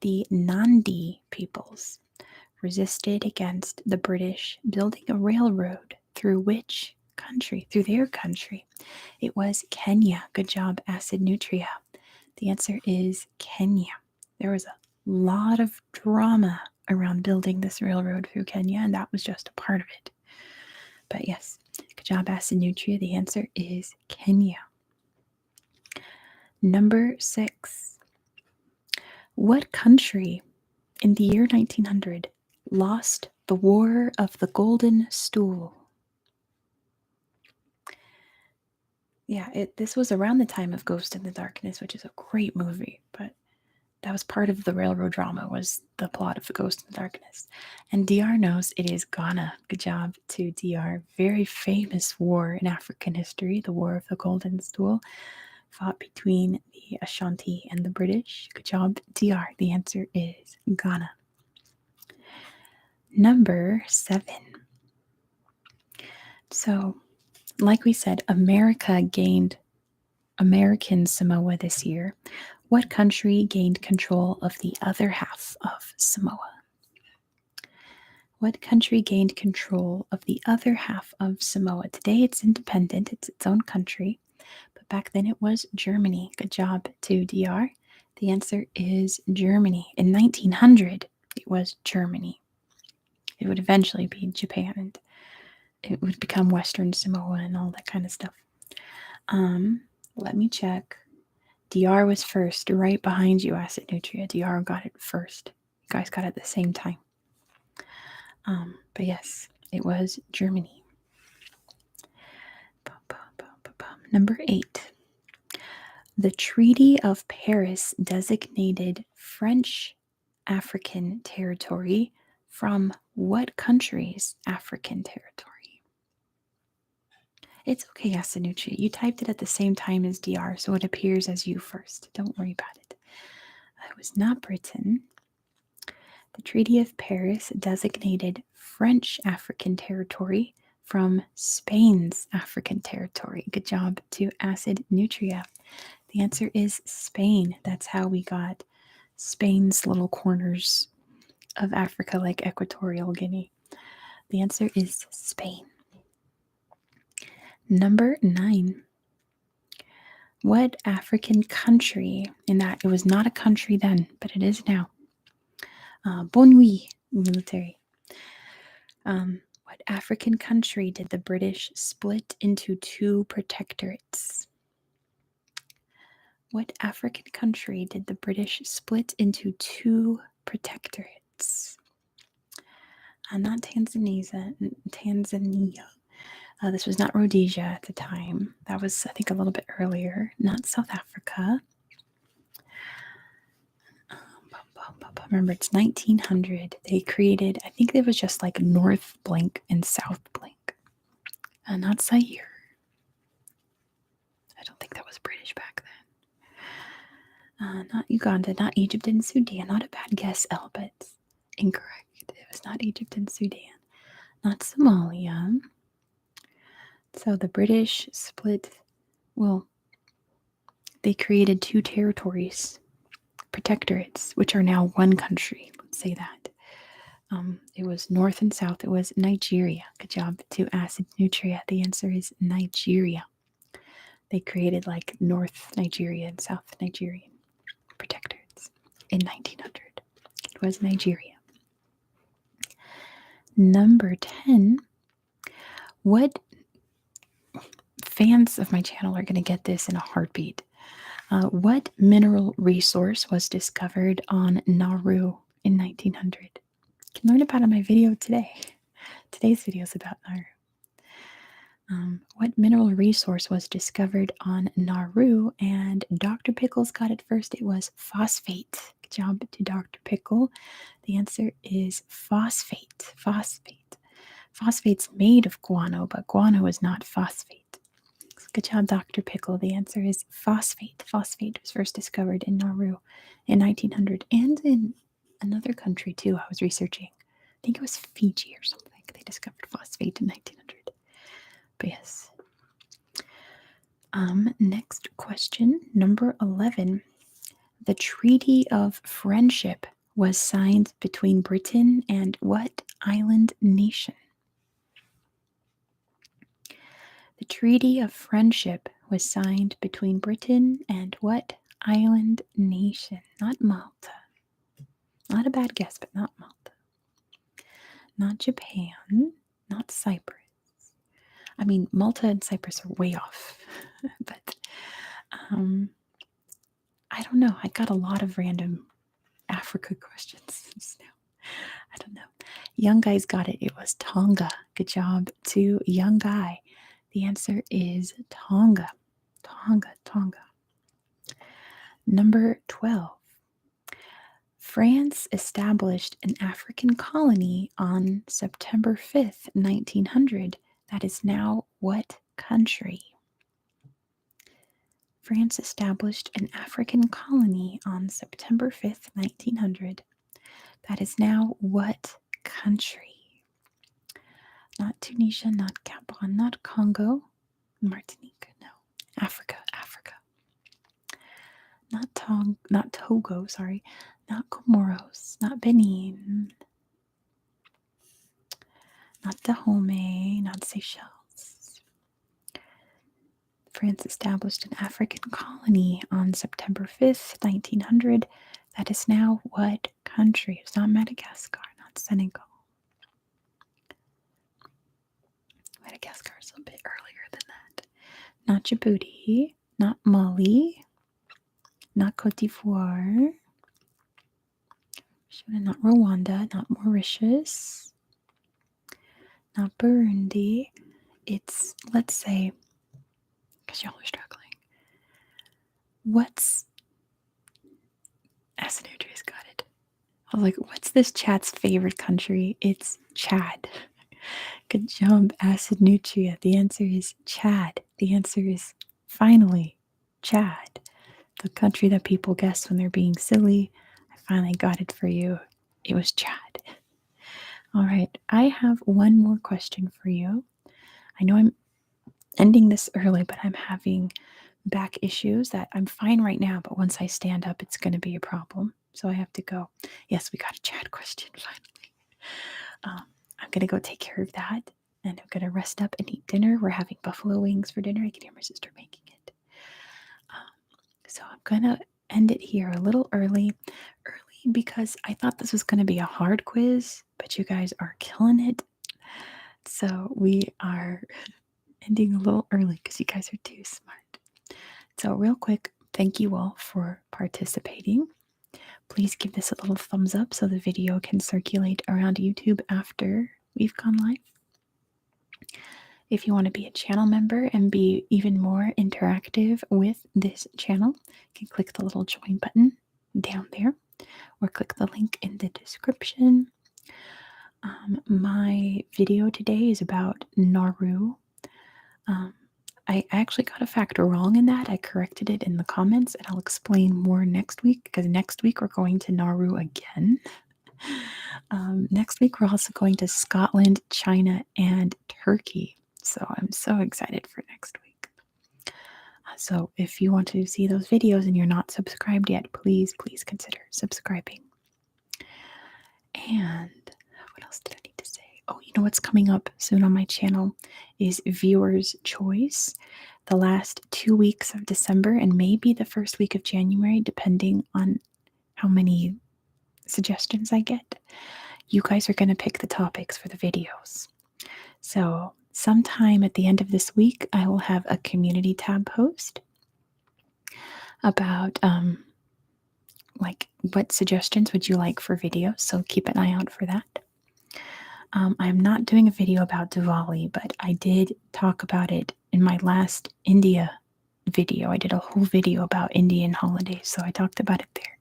The Nandi peoples resisted against the British building a railroad through which country? Through their country. It was Kenya. Good job, Acid Nutria. The answer is Kenya. There was a lot of drama around building this railroad through Kenya, and that was just a part of it. But yes, good job, Acid Nutria. The answer is Kenya. Number 6. What country in the year 1900 lost the War of the Golden Stool? Yeah, this was around the time of Ghost in the Darkness, which is a great movie, but that was part of the railroad drama, was the plot of Ghost in the Darkness. And DR knows it is Ghana. Good job to DR. Very famous war in African history, the War of the Golden Stool, fought between the Ashanti and the British. Good job, DR. The answer is Ghana. Number 7. So, like we said, America gained American Samoa this year. What country gained control of the other half of Samoa? What country gained control of the other half of Samoa? Today it's independent, it's its own country, but back then it was Germany. Good job to DR. The answer is Germany. In 1900, it was Germany. It would eventually be Japan, and it would become Western Samoa and all that kind of stuff. Let me check. DR was first, right behind you, Acid Nutria. DR got it first. You guys got it at the same time. But yes, it was Germany. Number 8. The Treaty of Paris designated French African territory from what country's African territory? It's okay, Acid Nutria. You typed it at the same time as DR, so it appears as you first. Don't worry about it. It was not Britain. The Treaty of Paris designated French African territory from Spain's African territory. Good job to Acid Nutria. The answer is Spain. That's how we got Spain's little corners of Africa, like Equatorial Guinea. The answer is Spain. Number 9. What African country, in that it was not a country then, but it is now. Bonne nuit, military. What African country did the British split into 2 protectorates? What African country did the British split into 2 protectorates? Not Tanzania. This was not Rhodesia at the time. That was, I think, a little bit earlier. Not South Africa. Remember, it's 1900. They created, I think there was just like North blank and South blank. Not Zaire. I don't think that was British back then. Not Uganda, not Egypt and Sudan. Not a bad guess, Elle, but incorrect. It was not Egypt and Sudan. Not Somalia. So the British split, well, they created 2 territories, protectorates, which are now one country. Let's say that. It was North and South. It was Nigeria. Good job to Acid Nutria. The answer is Nigeria. They created like North Nigeria and South Nigerian protectorates in 1900. It was Nigeria. Number 10. What fans of my channel are going to get this in a heartbeat? What mineral resource was discovered on Nauru in 1900? You can learn about it in my video today. Today's video is about Nauru. What mineral resource was discovered on Nauru? And Dr. Pickles got it first. It was phosphate. Good job to Dr. Pickle. The answer is phosphate. Phosphate. Phosphate's made of guano, but guano is not phosphate. Good job, Dr. Pickle. The answer is phosphate. Phosphate was first discovered in Nauru in 1900 and in another country too. I was researching. I think it was Fiji or something. They discovered phosphate in 1900. But yes. Next question, number 11. The Treaty of Friendship was signed between Britain and what island nation? The Treaty of Friendship was signed between Britain and what island nation? Not Malta. Not a bad guess, but not Malta. Not Japan. Not Cyprus. I mean, Malta and Cyprus are way off. But I don't know. I got a lot of random Africa questions just now. I don't know. Young guys got it. It was Tonga. Good job to young guy. The answer is Tonga. Tonga. Number 12. France established an African colony on September 5th, 1900. That is now what country? France established an African colony on September 5th, 1900. That is now what country? Not Tunisia, not Gabon, not Congo, Martinique, no. Africa. Not Togo, sorry. Not Comoros, not Benin, not Dahomey, not Seychelles. France established an African colony on September 5th, 1900. That is now what country? It's not Madagascar, not Senegal. Madagascar is a bit earlier than that. Not Djibouti, not Mali, not Cote d'Ivoire, not Rwanda, not Mauritius, not Burundi. It's, let's say, because y'all are struggling. What's Acid Nutриa's got it. I was like, what's this chat's favorite country? It's Chad. Good job, Acid Nutria. The answer is Chad. The answer is finally Chad. The country that people guess when they're being silly. I finally got it for you. It was Chad. All right, I have one more question for you. I know I'm ending this early, but I'm having back issues that I'm fine right now, but once I stand up, it's going to be a problem. So I have to go. Yes, we got a Chad question finally. I'm going to go take care of that, and I'm going to rest up and eat dinner. We're having buffalo wings for dinner. I can hear my sister making it. So I'm going to end it here a little early because I thought this was going to be a hard quiz, but you guys are killing it. So we are ending a little early because you guys are too smart. So real quick, thank you all for participating. Please give this a little thumbs up so the video can circulate around YouTube after we've gone live. If you want to be a channel member and be even more interactive with this channel, you can click the little join button down there or click the link in the description. My video today is about Nauru. I actually got a fact wrong in that. I corrected it in the comments, and I'll explain more next week because next week we're going to Nauru again. Next week we're also going to Scotland, China, and Turkey. So I'm so excited for next week. So if you want to see those videos and you're not subscribed yet, please consider subscribing. And what else did I need to say? Oh, you know what's coming up soon on my channel is Viewer's Choice. The last 2 weeks of December and maybe the first week of January, depending on how many suggestions I get. You guys are going to pick the topics for the videos. So sometime at the end of this week, I will have a community tab post about like what suggestions would you like for videos. So keep an eye out for that. I'm not doing a video about Diwali, but I did talk about it in my last India video. I did a whole video about Indian holidays, so I talked about it there.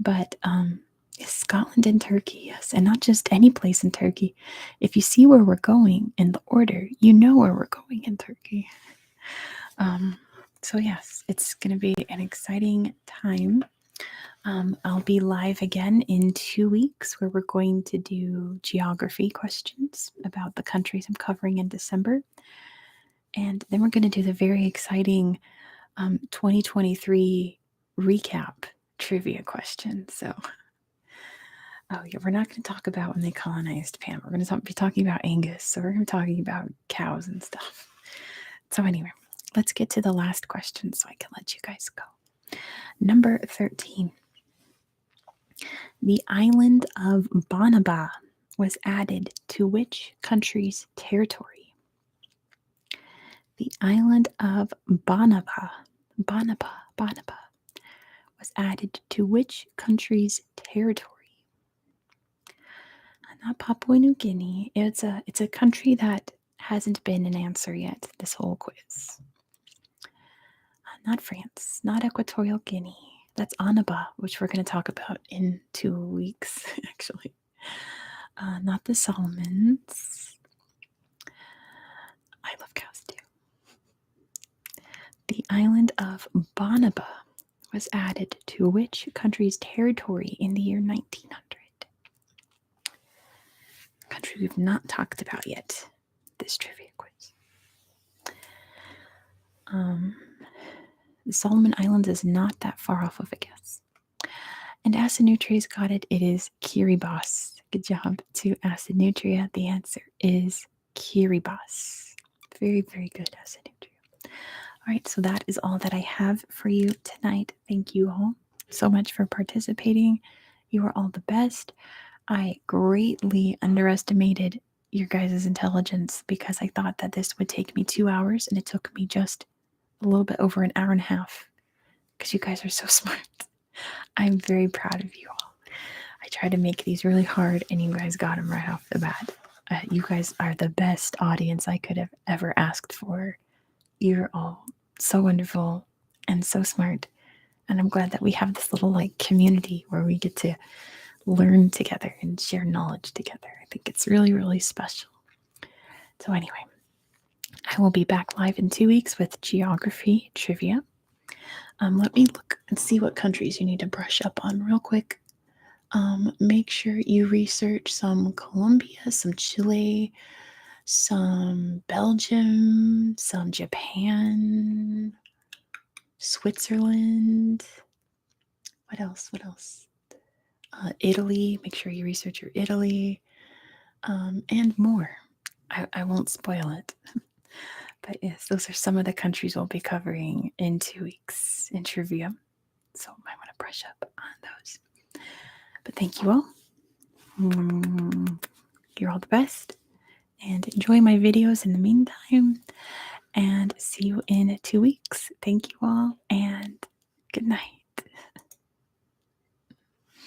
But Scotland and Turkey, yes, and not just any place in Turkey. If you see where we're going in the order, you know where we're going in Turkey. So yes, it's going to be an exciting time. I'll be live again in 2 weeks where we're going to do geography questions about the countries I'm covering in December. And then we're going to do the very exciting 2023 recap trivia question. So, oh yeah, we're not going to talk about when they colonized Pam. We're going to be talking about Angus. So we're going to be talking about cows and stuff. So anyway, let's get to the last question so I can let you guys go. Number 13. The island of Banaba was added to which country's territory? The island of Banaba was added to which country's territory? Not Papua New Guinea. It's a country that hasn't been an answer yet this whole quiz. Not France, not Equatorial Guinea. That's Annaba, which we're going to talk about in 2 weeks, actually. Not the Solomons. I love cows too. The island of Banaba was added to which country's territory in the year 1900? A country we've not talked about yet. This trivia quiz. The Solomon Islands is not that far off of a guess. And Acinutриa's got it. It is Kiribati. Good job to Acinutria. The answer is Kiribati. Very, very good, Acinutria. All right, so that is all that I have for you tonight. Thank you all so much for participating. You are all the best. I greatly underestimated your guys' intelligence because I thought that this would take me 2 hours, and it took me just a little bit over an hour and a half because you guys are so smart. I'm very proud of you all. I tried to make these really hard, and you guys got them right off the bat. You guys are the best audience I could have ever asked for. You're all so wonderful and so smart, and I'm glad that we have this little community where we get to learn together and share knowledge together. I think it's really, really special. So anyway, I will be back live in 2 weeks with geography trivia. Let me look and see what countries you need to brush up on real quick. Make sure you research some Colombia, some Chile, some Belgium, some Japan, Switzerland. What else? Italy. Make sure you research your Italy, and more. I won't spoil it. But yes, those are some of the countries we'll be covering in 2 weeks in trivia. So I might want to brush up on those. But thank you all. You're all the best. And enjoy my videos in the meantime. And see you in 2 weeks. Thank you all, and good night.